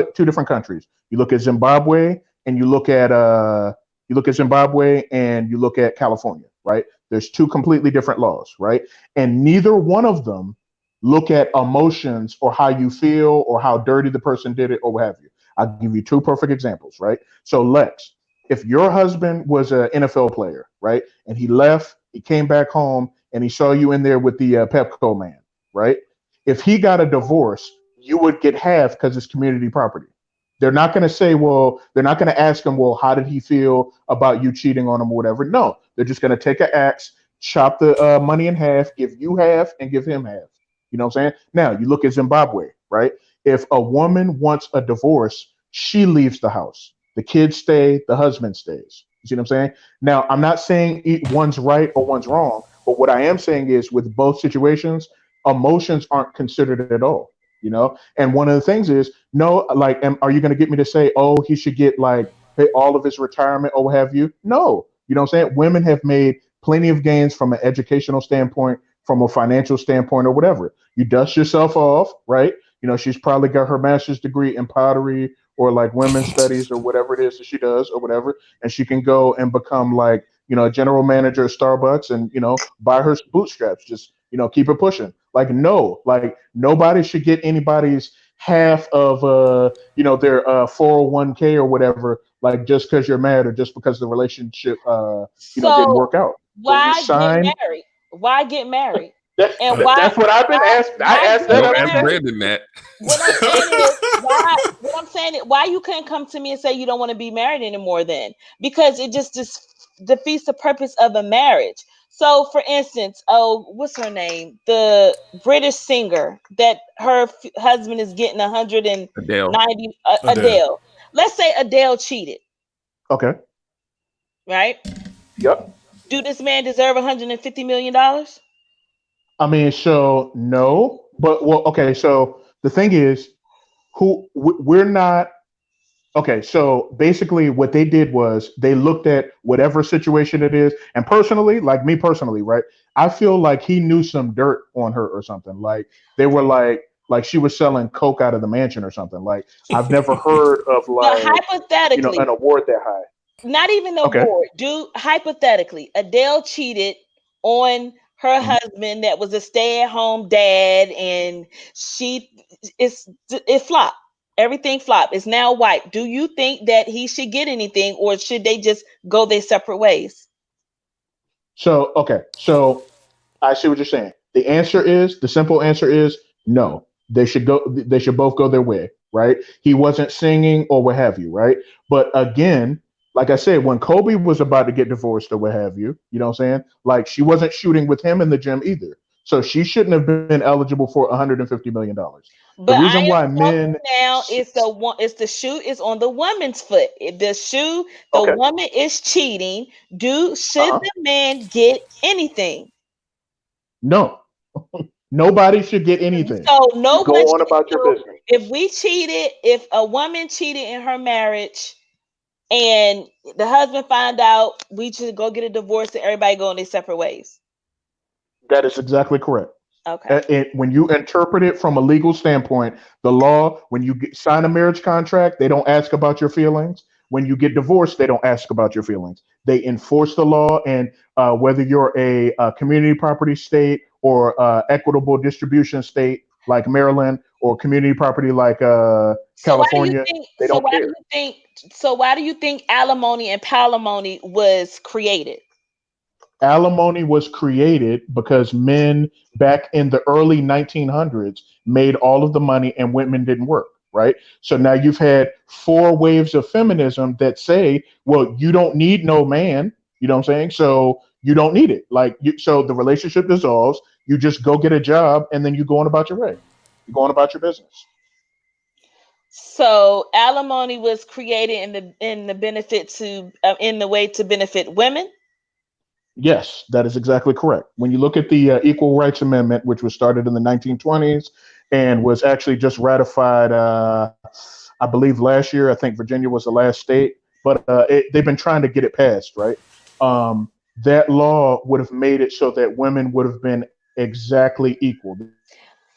countries. You look at Zimbabwe and you look at Zimbabwe and you look at California, right? There's two completely different laws, right? And neither one of them look at emotions or how you feel or how dirty the person did it or what have you. I'll give you two perfect examples, right? So, Lex, if your husband was an NFL player, right, and he left, he came back home, and he saw you in there with the Pepco man, right? If he got a divorce, you would get half because it's community property. They're not going to say, well, they're not going to ask him, well, how did he feel about you cheating on him or whatever. No, they're just going to take an axe, chop the money in half, give you half, and give him half. You know what I'm saying? Now, you look at Zimbabwe, right? If a woman wants a divorce, she leaves the house. The kids stay, the husband stays. You see what I'm saying? Now, I'm not saying one's right or one's wrong, but what I am saying is with both situations, emotions aren't considered at all. And one of the things is, no, like, are you going to get me to say, oh, he should get like pay all of his retirement or what have you? No, you know what I'm saying? Women have made plenty of gains from an educational standpoint, from a financial standpoint, or whatever. You dust yourself off, right? She's probably got her master's degree in pottery or like women's studies or whatever it is that she does or whatever. And she can go and become like, a general manager at Starbucks and, buy her bootstraps, just, keep it pushing. Like, no, like nobody should get anybody's half of their 401k or whatever, like just because you're mad or just because the relationship didn't so work out. When you why get sign, married? Why get married? that, And why that's what I've been asked. I why asked get that Don't other ask married? day. Brandon that. What I'm saying is why you couldn't come to me and say you don't want to be married anymore then? Because it just defeats the purpose of a marriage. So for instance, what's her name? The British singer that her husband is getting 190 Adele. Adele. Adele. Let's say Adele cheated, Okay. right? Yep. Do this man deserve $150 million? I mean, so no, but well, okay. So the thing is, we're not. Okay, so basically, what they did was they looked at whatever situation it is, and personally, like me personally, right? I feel like he knew some dirt on her or something. Like they were like she was selling coke out of the mansion or something. Like I've never heard of But like hypothetically, an award that high. not even the Okay. award. Do hypothetically, Adele cheated on her Mhm. husband that was a stay-at-home dad, and it flopped. Everything flopped. It's now white. Do you think that he should get anything, or should they just go their separate ways? So okay, so I see what you're saying. The simple answer is no. They should go. They should both go their way, right? He wasn't singing or what have you, right? But again, like I said, when Kobe was about to get divorced or what have you, you know what I'm saying? Like she wasn't shooting with him in the gym either, so she shouldn't have been eligible for 150 million dollars. The But I reason am why talking men, now. It's the one. It's the shoe is on the woman's foot. The shoe. The okay, woman is cheating. Should uh-huh, the man get anything? no, nobody should get anything. So You no go one. on about your So business. if we cheated, if a woman cheated in her marriage, and the husband find out, we should go get a divorce and everybody go in their separate ways. That is exactly correct. Okay. When you interpret it from a legal standpoint, the law, when you sign a marriage contract, they don't ask about your feelings. When you get divorced, they don't ask about your feelings. They enforce the law, and whether you're a community property state or equitable distribution state like Maryland or community property like So why do you California, think? they So don't why do care. you think? So why do you think alimony and palimony was created? Alimony was created because men back in the early 1900s made all of the money and women didn't work, right? So now you've had four waves of feminism that say, well, you don't need no man, you know what I'm saying? So you don't need it. So the relationship dissolves, you just go get a job and then you go on about your way. You're going about your business. So alimony was created in the benefit to in the way to benefit women. Yes, that is exactly correct. When you look at the Equal Rights Amendment, which was started in the 1920s and was actually just ratified, I believe, last year. I think Virginia was the last state, but they've been trying to get it passed, right? That law would have made it so that women would have been exactly equal.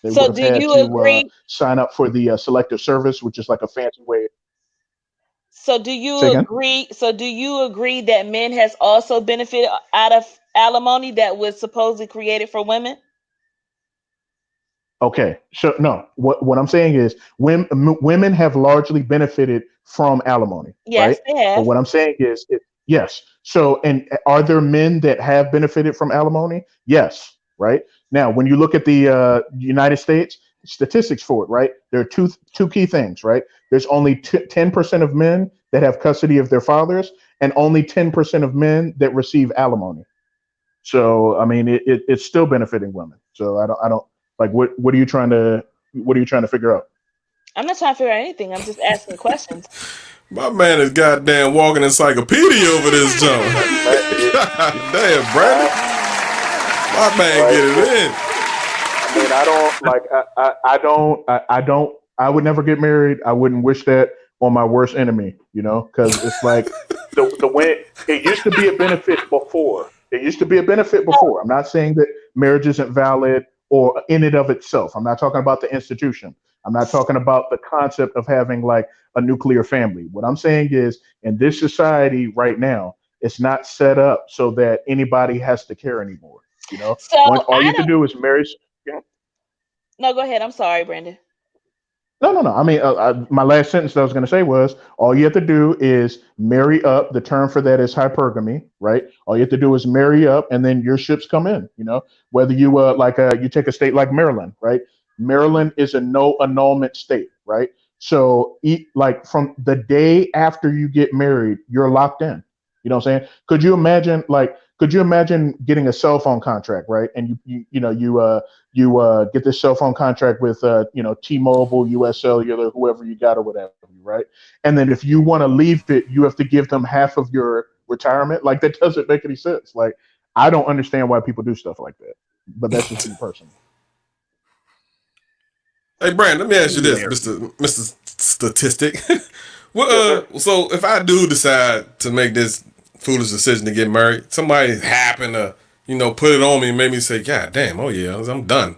They would So have do had you to agree? sign up for the selective service, which is like a fancy way. So do Say you again. agree? So do you agree that men has also benefited out of alimony that was supposedly created for women? Okay, so no, what I'm saying is women have largely benefited from alimony, Yes, right? they But have. what I'm saying is, yes. So, and are there men that have benefited from alimony? Yes, right. Now, when you look at the United States statistics for it, right, there are two key things, right? There's only 10% of men that have custody of their fathers, and only 10% of men that receive alimony. So, I mean, it's still benefiting women. So, I don't like what are you trying to figure out? I'm not trying to figure out anything. I'm just asking questions. My man is goddamn walking encyclopedia over this joint. Man, God damn, Brandon. I, My man like, get it in. I mean, I don't like, I don't, I would never get married. I wouldn't wish that on my worst enemy, because it's like the way it used to be a benefit before. It used to be a benefit before. I'm not saying that marriage isn't valid or in and of itself. I'm not talking about the institution. I'm not talking about the concept of having like a nuclear family. What I'm saying is, in this society right now, it's not set up so that anybody has to care anymore. So Once all you I have to don't. do is marry. You know, No, go ahead. I'm sorry, Brandon. no, no, no. I mean, my last sentence that I was going to say was all you have to do is marry up. The term for that is hypergamy, right? All you have to do is marry up, and then your ships come in. Whether you you take a state like Maryland, right? Maryland is a no annulment state, right? So, like from the day after you get married, you're locked in. You know what I'm saying? Could you imagine getting a cell phone contract, right? And you get this cell phone contract with T-Mobile, US Cellular, whoever you got or whatever, right? And then if you want to leave it, you have to give them half of your retirement. Like that doesn't make any sense. Like I don't understand why people do stuff like that. But that's just me personally. Hey, Brandon, let me ask you this, Hilarious. Mr. Statistic. Well, Yes, sir. so if I do decide to make this foolish decision to get married, somebody happen to, put it on me and make me say, God damn, oh yeah, I'm done.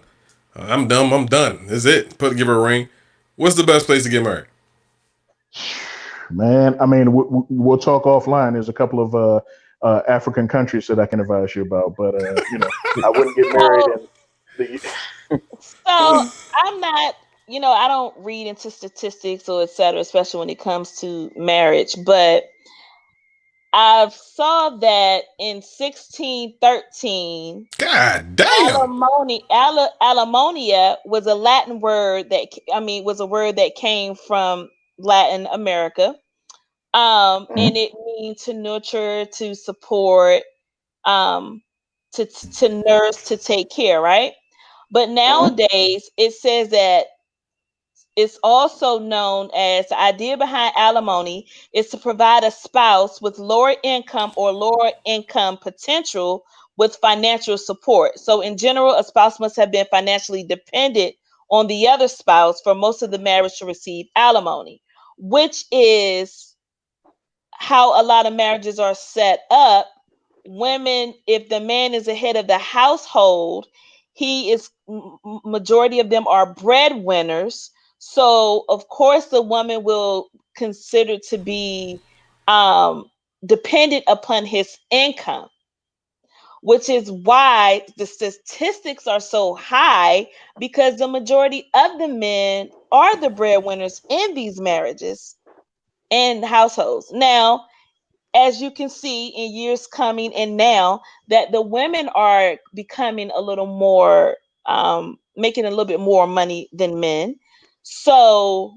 I'm done. I'm done. That's it. Give her a ring. What's the best place to get married? Man, I mean, we'll talk offline. There's a couple of African countries that I can advise you about, but I wouldn't get married So in the. So I'm not, I don't read into statistics or et cetera, especially when it comes to marriage. But I saw that in 1613, God damn. Alamonia was a Latin word was a word that came from Latin America. And it means to nurture, to support, um, to nurse, to take care, right? But nowadays, it says that it's also known as the idea behind alimony is to provide a spouse with lower income or lower income potential with financial support. So, in general, a spouse must have been financially dependent on the other spouse for most of the marriage to receive alimony, which is how a lot of marriages are set up. Women, if the man is the head of the household, he is majority of them are breadwinners. So of course the woman will consider to be dependent upon his income, which is why the statistics are so high, because the majority of the men are the breadwinners in these marriages and households. Now, as you can see in years coming and now, that the women are becoming a little more making a little bit more money than men. So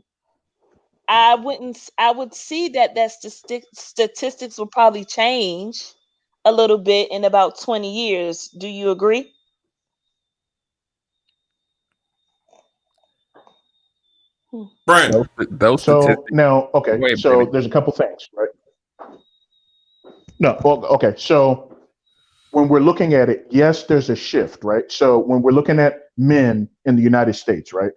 I would see that statistics will probably change a little bit in about 20 years. Do you agree? Brandon. Those So statistics. now, okay, Wait, so Brandon. there's a couple things, right? No, well, okay, so when we're looking at it, yes, there's a shift, right? So when we're looking at men in the United States, right?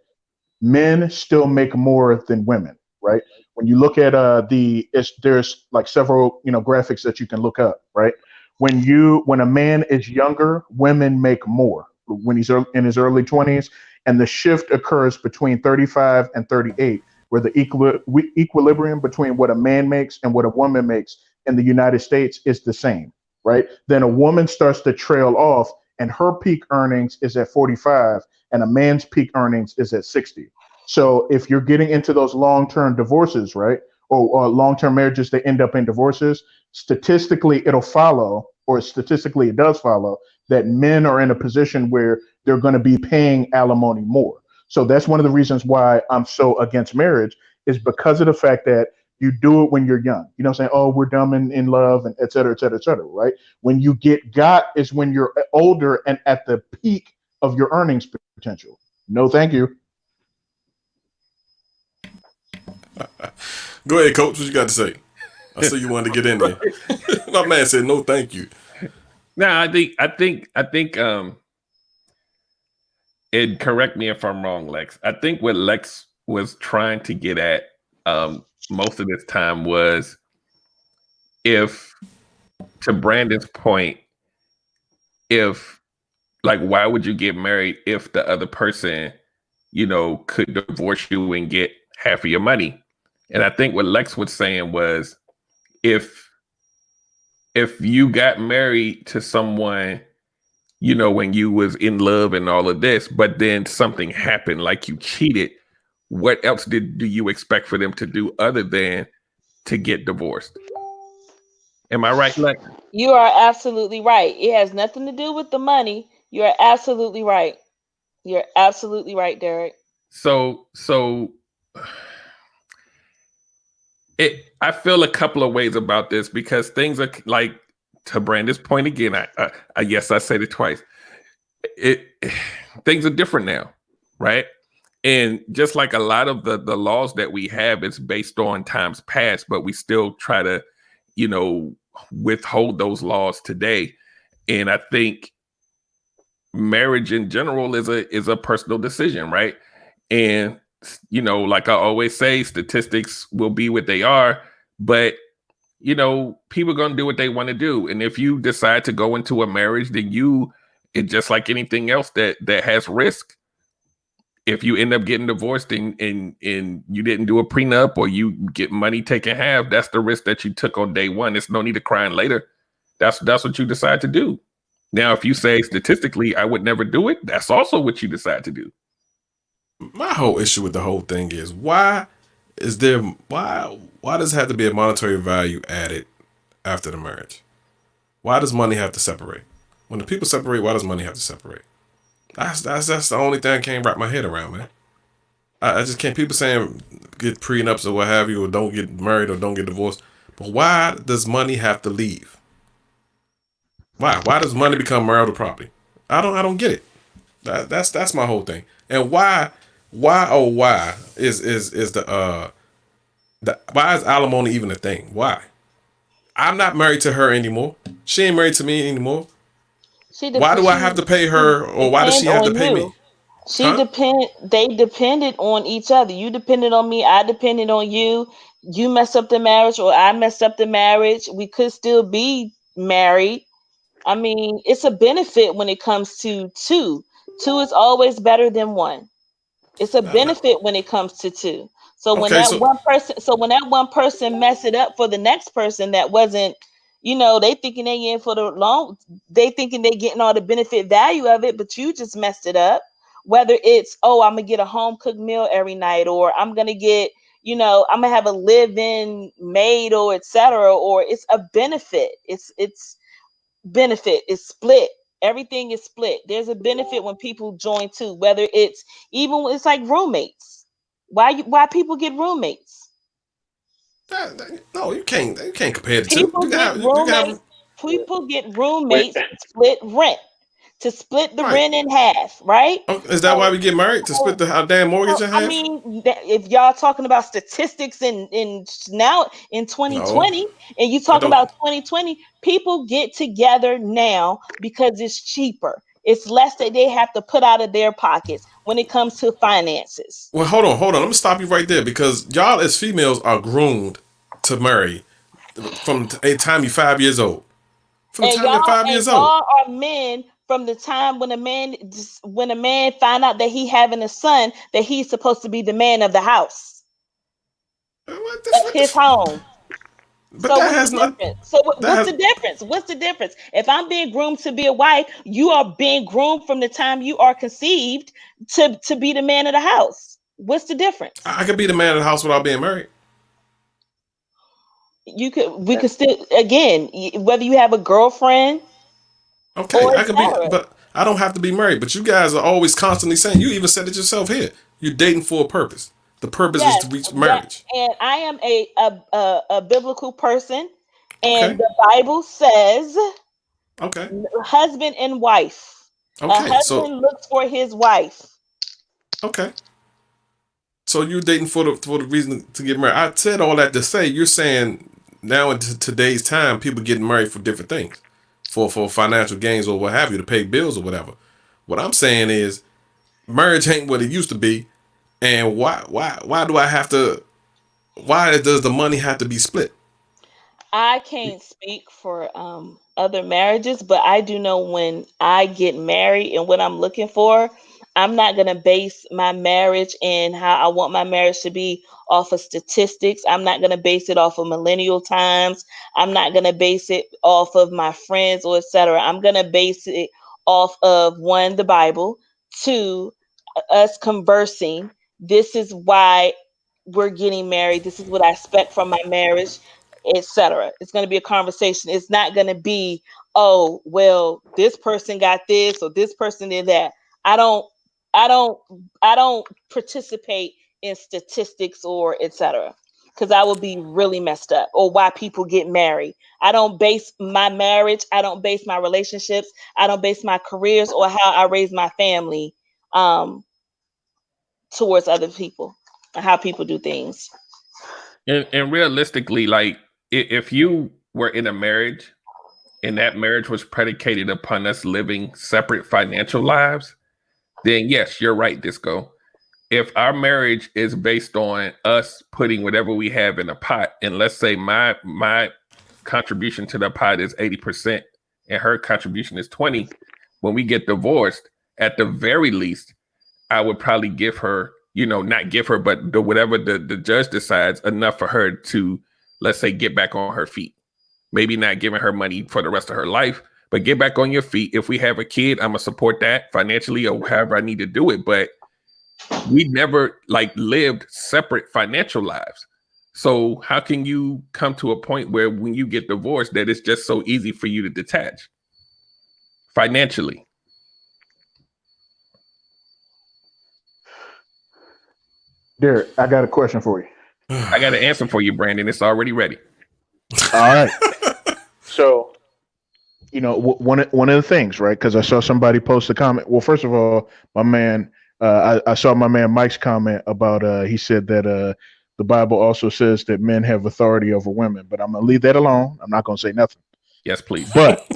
Men still make more than women, right? When you look at there's like several graphics that you can look up, right? When a man is younger, women make more. When he's in his early 20s, and the shift occurs between 35 and 38, where the equilibrium between what a man makes and what a woman makes in the United States is the same, right? Then a woman starts to trail off, and her peak earnings is at 45, and a man's peak earnings is at 60. So if you're getting into those long-term divorces, right, or long-term marriages that end up in divorces, statistically it'll follow, or statistically it does follow, that men are in a position where they're going to be paying alimony more. So that's one of the reasons why I'm so against marriage, is because of the fact that you do it when you're young. You know what I'm saying? Oh, we're dumb and in love, and et cetera, et cetera, et cetera, right? When you get got is when you're older and at the peak of your earnings potential. No, thank you. Go ahead, coach. What you got to say? I see you wanted to get in there. My man said no thank you. Now, I think and correct me if I'm wrong, Lex. I think what Lex was trying to get at most of this time was, if, to Brandon's point, if, like, why would you get married if the other person, could divorce you and get half of your money? And I think what Lex was saying was, if you got married to someone, when you was in love and all of this, but then something happened, like you cheated, what else do you expect for them to do other than to get divorced? Am I right, Lex? You are absolutely right. It has nothing to do with the money. You are absolutely right. You're absolutely right, Derek. So I feel a couple of ways about this, because things are like, to Brandon's point again, I yes, I said it twice. Things are different now, right? And just like a lot of the laws that we have, it's based on times past, but we still try to, withhold those laws today. And I think marriage in general is a personal decision, right? And like I always say, statistics will be what they are, but people are going to do what they want to do. And if you decide to go into a marriage, then it's just like anything else that has risk. If you end up getting divorced and you didn't do a prenup, or you get money taken half, that's the risk that you took on day one. There's no need to crying later. That's what you decide to do. Now, if you say statistically, I would never do it, that's also what you decide to do. My whole issue with the whole thing is, why does it have to be a monetary value added after the marriage? Why does money have to separate? When the people separate, why does money have to separate? That's the only thing I can't wrap my head around, man. I just can't. People saying get prenups or what have you, or don't get married or don't get divorced. But why does money have to leave? Why? Why does money become marital property? I don't get it. That's my whole thing. And why is the why is alimony even a thing? Why? I'm not married to her anymore. She ain't married to me anymore. Why do I have to pay her, or why does she have to pay me? They depended on each other. You depended on me, I depended on you. You messed up the marriage or I messed up the marriage. We could still be married. I mean, it's a benefit when it comes to two. Two is always better than one. It's a benefit when it comes to two. So when that one person mess it up for the next person that wasn't, they thinking they in for the long, they thinking they getting all the benefit value of it, but you just messed it up. Whether it's, I'm gonna get a home cooked meal every night, or I'm gonna get, I'm gonna have a live-in maid, or etc., or it's a benefit. It's benefit is split. Everything is split. There's a benefit when people join too, whether it's like roommates. Why people get roommates? No, you can't compare the two. People get roommates to split rent. To split the rent in half, right? Is that why we get married? To split the damn mortgage in half? I mean, if y'all talking about statistics in now in 2020, and you talking about 2020, people get together now because it's cheaper. It's less that they have to put out of their pockets when it comes to finances. Well, hold on. Let me stop you right there, because y'all as females are groomed to marry from the time you're 5 years old. From the time you're 5 years old. Y'all are men. From the time when a man find out that he having a son, that he's supposed to be the man of the house, his home. But so what's the difference? What's the difference? What's the difference? If I'm being groomed to be a wife, you are being groomed from the time you are conceived to be the man of the house. What's the difference? I could be the man of the house without being married. We could still, again, whether you have a girlfriend. Okay, I could be, but I don't have to be married. But you guys are always constantly saying, you even said it yourself here, you're dating for a purpose. The purpose is to reach marriage. And I am a biblical person, and the Bible says, husband and wife. A husband looks for his wife. Okay. So you're dating for the reason to get married. I said all that to say, you're saying now in today's time, people getting married for different things. For financial gains or what have you, to pay bills or whatever. What I'm saying is, marriage ain't what it used to be, and why do I have to? Why does the money have to be split? I can't speak for other marriages, but I do know when I get married and what I'm looking for, I'm not gonna base my marriage and how I want my marriage to be off of statistics. I'm not going to base it off of millennial times. I'm not going to base it off of my friends or etc. I'm going to base it off of, one, the Bible, two, us conversing. This is why we're getting married. This is what I expect from my marriage, etc. It's going to be a conversation. It's not going to be, oh, well, this person got this or this person did that. I don't participate in statistics or etc., because I would be really messed up. Or why people get married. I don't base my marriage, I don't base my relationships, I don't base my careers or how I raise my family towards other people and how people do things. And realistically, like, if you were in a marriage and that marriage was predicated upon us living separate financial lives, then yes, you're right, Disco. If our marriage is based on us putting whatever we have in a pot, and let's say my contribution to the pot is 80% and her contribution is 20, when we get divorced, at the very least, I would probably give her, not give her, but whatever the judge decides, enough for her to, let's say, get back on her feet. Maybe not giving her money for the rest of her life, but get back on your feet. If we have a kid, I'm going to support that financially or however I need to do it. But we never lived separate financial lives. So how can you come to a point where when you get divorced that it's just so easy for you to detach financially? Derek, I got a question for you. I got an answer for you, Brandon. It's already ready. All right. So, one of the things, right? Because I saw somebody post a comment. Well, first of all, my man, I saw my man Mike's comment about. He said that the Bible also says that men have authority over women, but I'm gonna leave that alone. I'm not gonna say nothing. Yes, please. But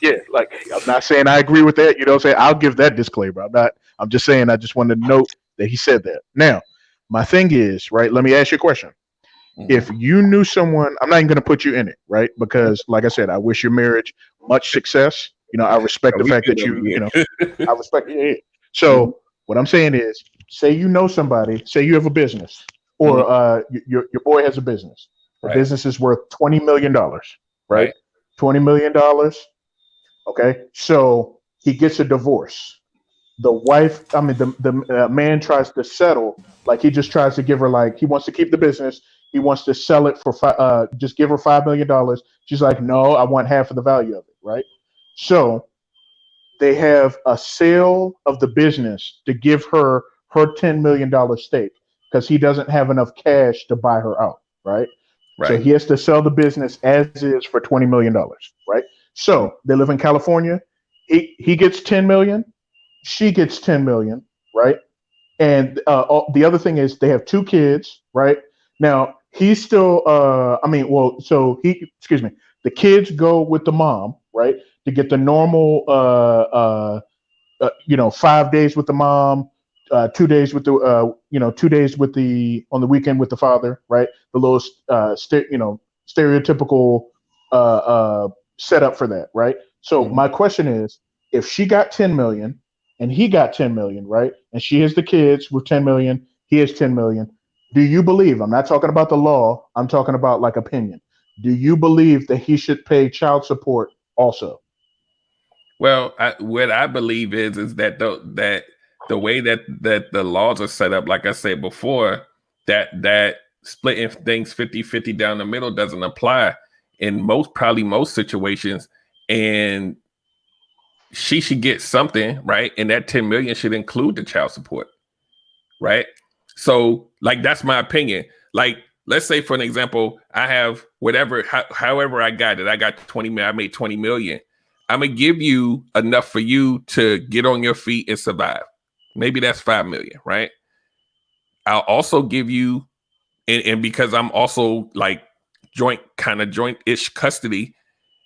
yeah, like I'm not saying I agree with that. You know what I'm saying? I'll give that disclaimer. I'm just saying I just wanted to note that he said that. Now, my thing is, right, let me ask you a question. If you knew someone, I'm not even going to put you in it, right? Because, like I said, I wish your marriage much success. I respect the fact that I respect it. So, what I'm saying is, say you know somebody, say you have a business, or your boy has a business. The business is worth $20 million, right? $20 million. Okay, so he gets a divorce. The wife, the man tries to settle, like he just tries to give her, like he wants to keep the business. He wants to sell it for just give her $5 million. She's like, no, I want half of the value of it, right? So they have a sale of the business to give her $10 million stake because he doesn't have enough cash to buy her out, right? So he has to sell the business as is for $20 million, right? So they live in California. He gets 10 million. She gets 10 million, right? And the other thing is they have 2 kids, right? Now he's still, the kids go with the mom, right? To get the normal, 5 days with the mom, 2 days with the, 2 days with on the weekend with the father, right? The little, stereotypical setup for that, right? So my question is, if she got 10 million and he got 10 million, right? And she has the kids with 10 million, he has 10 million. Do you believe, I'm not talking about the law, I'm talking about like opinion. Do you believe that he should pay child support also? Well, what I believe is that the way that the laws are set up, like I said before, that splitting things 50-50 down the middle doesn't apply in most situations. And she should get something, right? And that 10 million should include the child support, right? So, like, that's my opinion. Like, let's say, for an example, I have however I got it. I got 20 million. I made 20 million. I'm going to give you enough for you to get on your feet and survive. Maybe that's 5 million, right? I'll also give you, and because I'm also like joint-ish custody,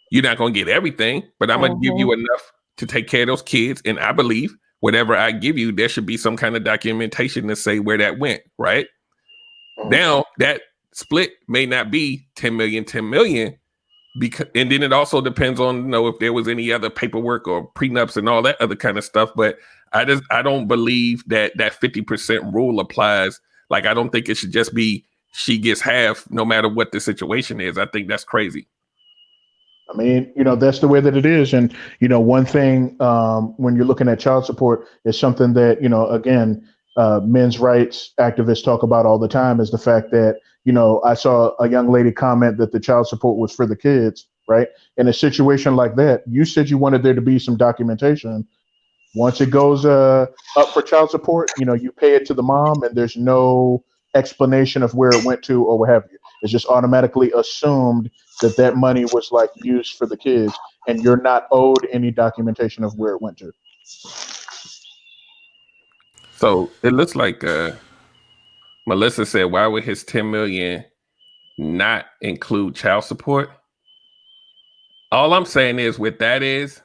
you're not going to get everything, but I'm going to give you enough to take care of those kids. And I believe whatever I give you, there should be some kind of documentation to say where that went, right? Now, that split may not be 10 million, because, and then it also depends on, if there was any other paperwork or prenups and all that other kind of stuff. But I don't believe that 50% rule applies. Like, I don't think it should just be she gets half no matter what the situation is. I think that's crazy. I mean, that's the way that it is. And, one thing when you're looking at child support is something that, again, men's rights activists talk about all the time, is the fact that, I saw a young lady comment that the child support was for the kids, right? In a situation like that, you said you wanted there to be some documentation. Once it goes up for child support, you pay it to the mom and there's no explanation of where it went to or what have you. It's just automatically assumed that money was like used for the kids and you're not owed any documentation of where it went to. So it looks like Melissa said, why would his 10 million not include child support? All I'm saying is with that is,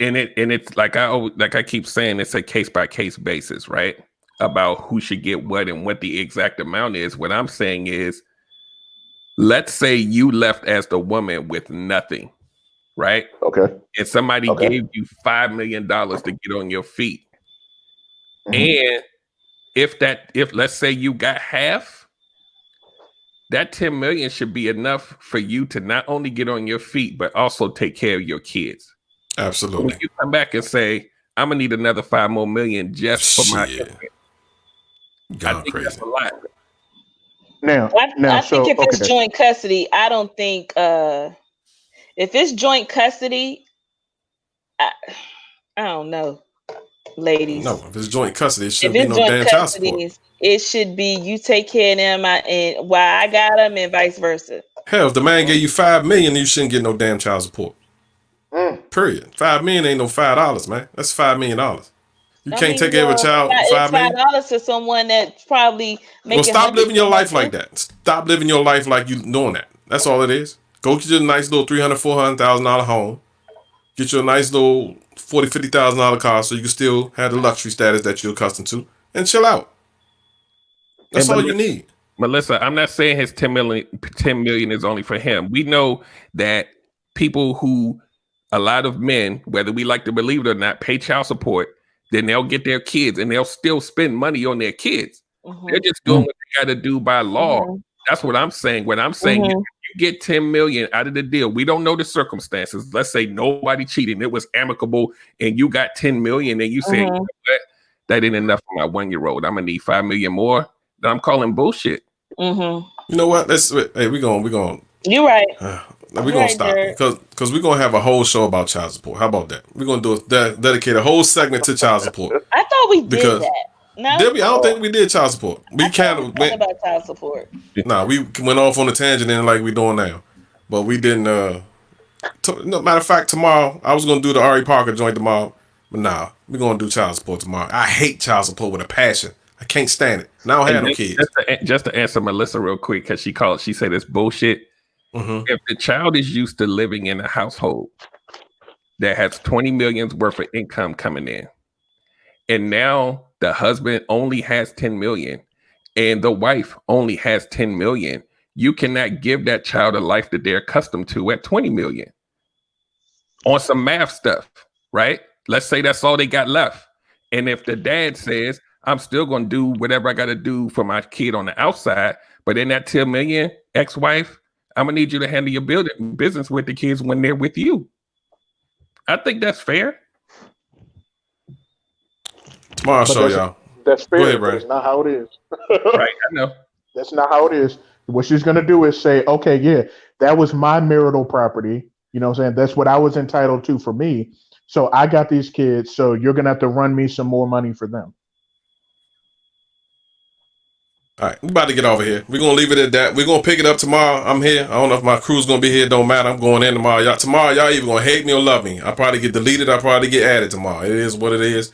and it's like I keep saying, it's a case by case basis, right? About who should get what and what the exact amount is. What I'm saying is, let's say you left as the woman with nothing, right? Okay. And somebody gave you $5 million to get on your feet. And if let's say you got half, that 10 million should be enough for you to not only get on your feet, but also take care of your kids. Absolutely. So when you come back and say, I'm gonna need another $5 more million just for my kids, I Gone think crazy. that's a lot. Now, I think if it's okay. joint custody, I don't think if it's joint custody, I don't know, ladies. No, if it's joint custody, it If shouldn't be it's no joint damn child support. custody, it should be you take care of them and while I got them, and vice versa. Hell, if the man gave you $5 million, you shouldn't get no damn child support. Period. $5 million ain't no $5, man. That's $5 million. You can't take care of a child. It's $5 million. $5 to someone that's probably making. Well, stop living your life like that. that. Stop living your life like you doing that. That's all it is. Go get you a nice little $300,000-$400,000 home. Get you a nice little $40,000-$50,000 car so you can still have the luxury status that you're accustomed to and chill out. That's all you need. Melissa, I'm not saying his 10 million is only for him. We know that people who, a lot of men, whether we like to believe it or not, pay child support, then they'll get their kids and they'll still spend money on their kids. They're just doing what they got to do by law. That's what I'm saying. What I'm saying is, you get 10 million out of the deal. We don't know the circumstances. Let's say nobody cheated. It was amicable and you got 10 million and you say, you know what? That ain't enough for my 1-year-old. I'm gonna need 5 million more. Then I'm calling bullshit. You know what? We're going. You're right. We're gonna stop because we're gonna have a whole show about child support. How about that? We're gonna dedicate a whole segment to child support. I thought we did that. No, I don't think we did child support. We kind of went about child support. Nah, we went off on a tangent and like we doing now, but we didn't. No, matter of fact, tomorrow I was gonna do the Ari Parker joint tomorrow, but nah, we're gonna do child support tomorrow. I hate child support with a passion. I can't stand it. And I don't have no kids. Just to answer Melissa real quick, because she said it's bullshit. If the child is used to living in a household that has 20 million worth of income coming in, and now the husband only has 10 million and the wife only has 10 million, you cannot give that child a life that they're accustomed to at 20 million on some math stuff, right? Let's say that's all they got left. And if the dad says, I'm still going to do whatever I got to do for my kid on the outside, but in that 10 million, ex-wife, I'm going to need you to handle your business with the kids when they're with you. I think that's fair. Tomorrow show, y'all. That's fair, ahead, but it's not how it is. Right, I know. That's not how it is. What she's going to do is say, okay, yeah, that was my marital property. You know what I'm saying? That's what I was entitled to for me. So I got these kids, so you're going to have to run me some more money for them. All right, we're about to get over here. We're going to leave it at that. We're going to pick it up tomorrow. I'm here. I don't know if my crew's going to be here. It don't matter. I'm going in tomorrow. Tomorrow, y'all either going to hate me or love me. I'll probably get deleted. I'll probably get added tomorrow. It is what it is.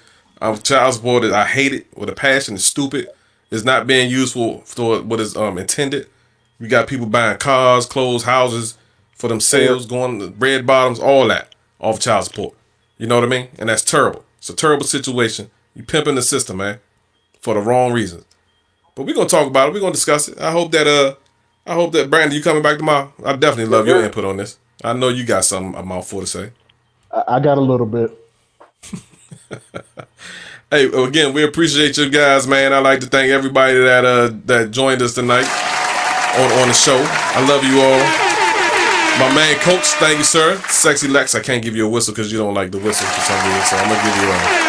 Child support, I hate it with a passion. It's stupid. It's not being useful for what is intended. You got people buying cars, clothes, houses for themselves, going to red bottoms, all that off child support. You know what I mean? And that's terrible. It's a terrible situation. You pimping the system, man, for the wrong reasons. But we're gonna talk about it. We're gonna discuss it. I hope that Brandon, you coming back tomorrow? I definitely love your input on this. I know you got something a mouthful to say. I got a little bit. Hey, again, we appreciate you guys, man. I'd like to thank everybody that joined us tonight on the show. I love you all. My man, Coach, thank you, sir. Sexy Lex, I can't give you a whistle because you don't like the whistle for some reason, so I'm gonna give you one.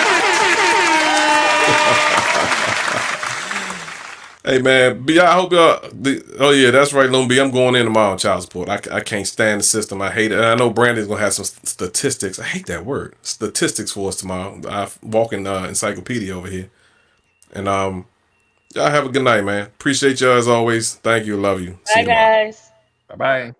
Hey, man, B, I hope y'all. Oh yeah, that's right, Loon B. I'm going in tomorrow on child support. I can't stand the system. I hate it. And I know Brandon's gonna have some statistics. I hate that word. Statistics for us tomorrow. I walking encyclopedia over here. And y'all have a good night, man. Appreciate y'all as always. Thank you. Love you. Bye, guys. Bye-bye.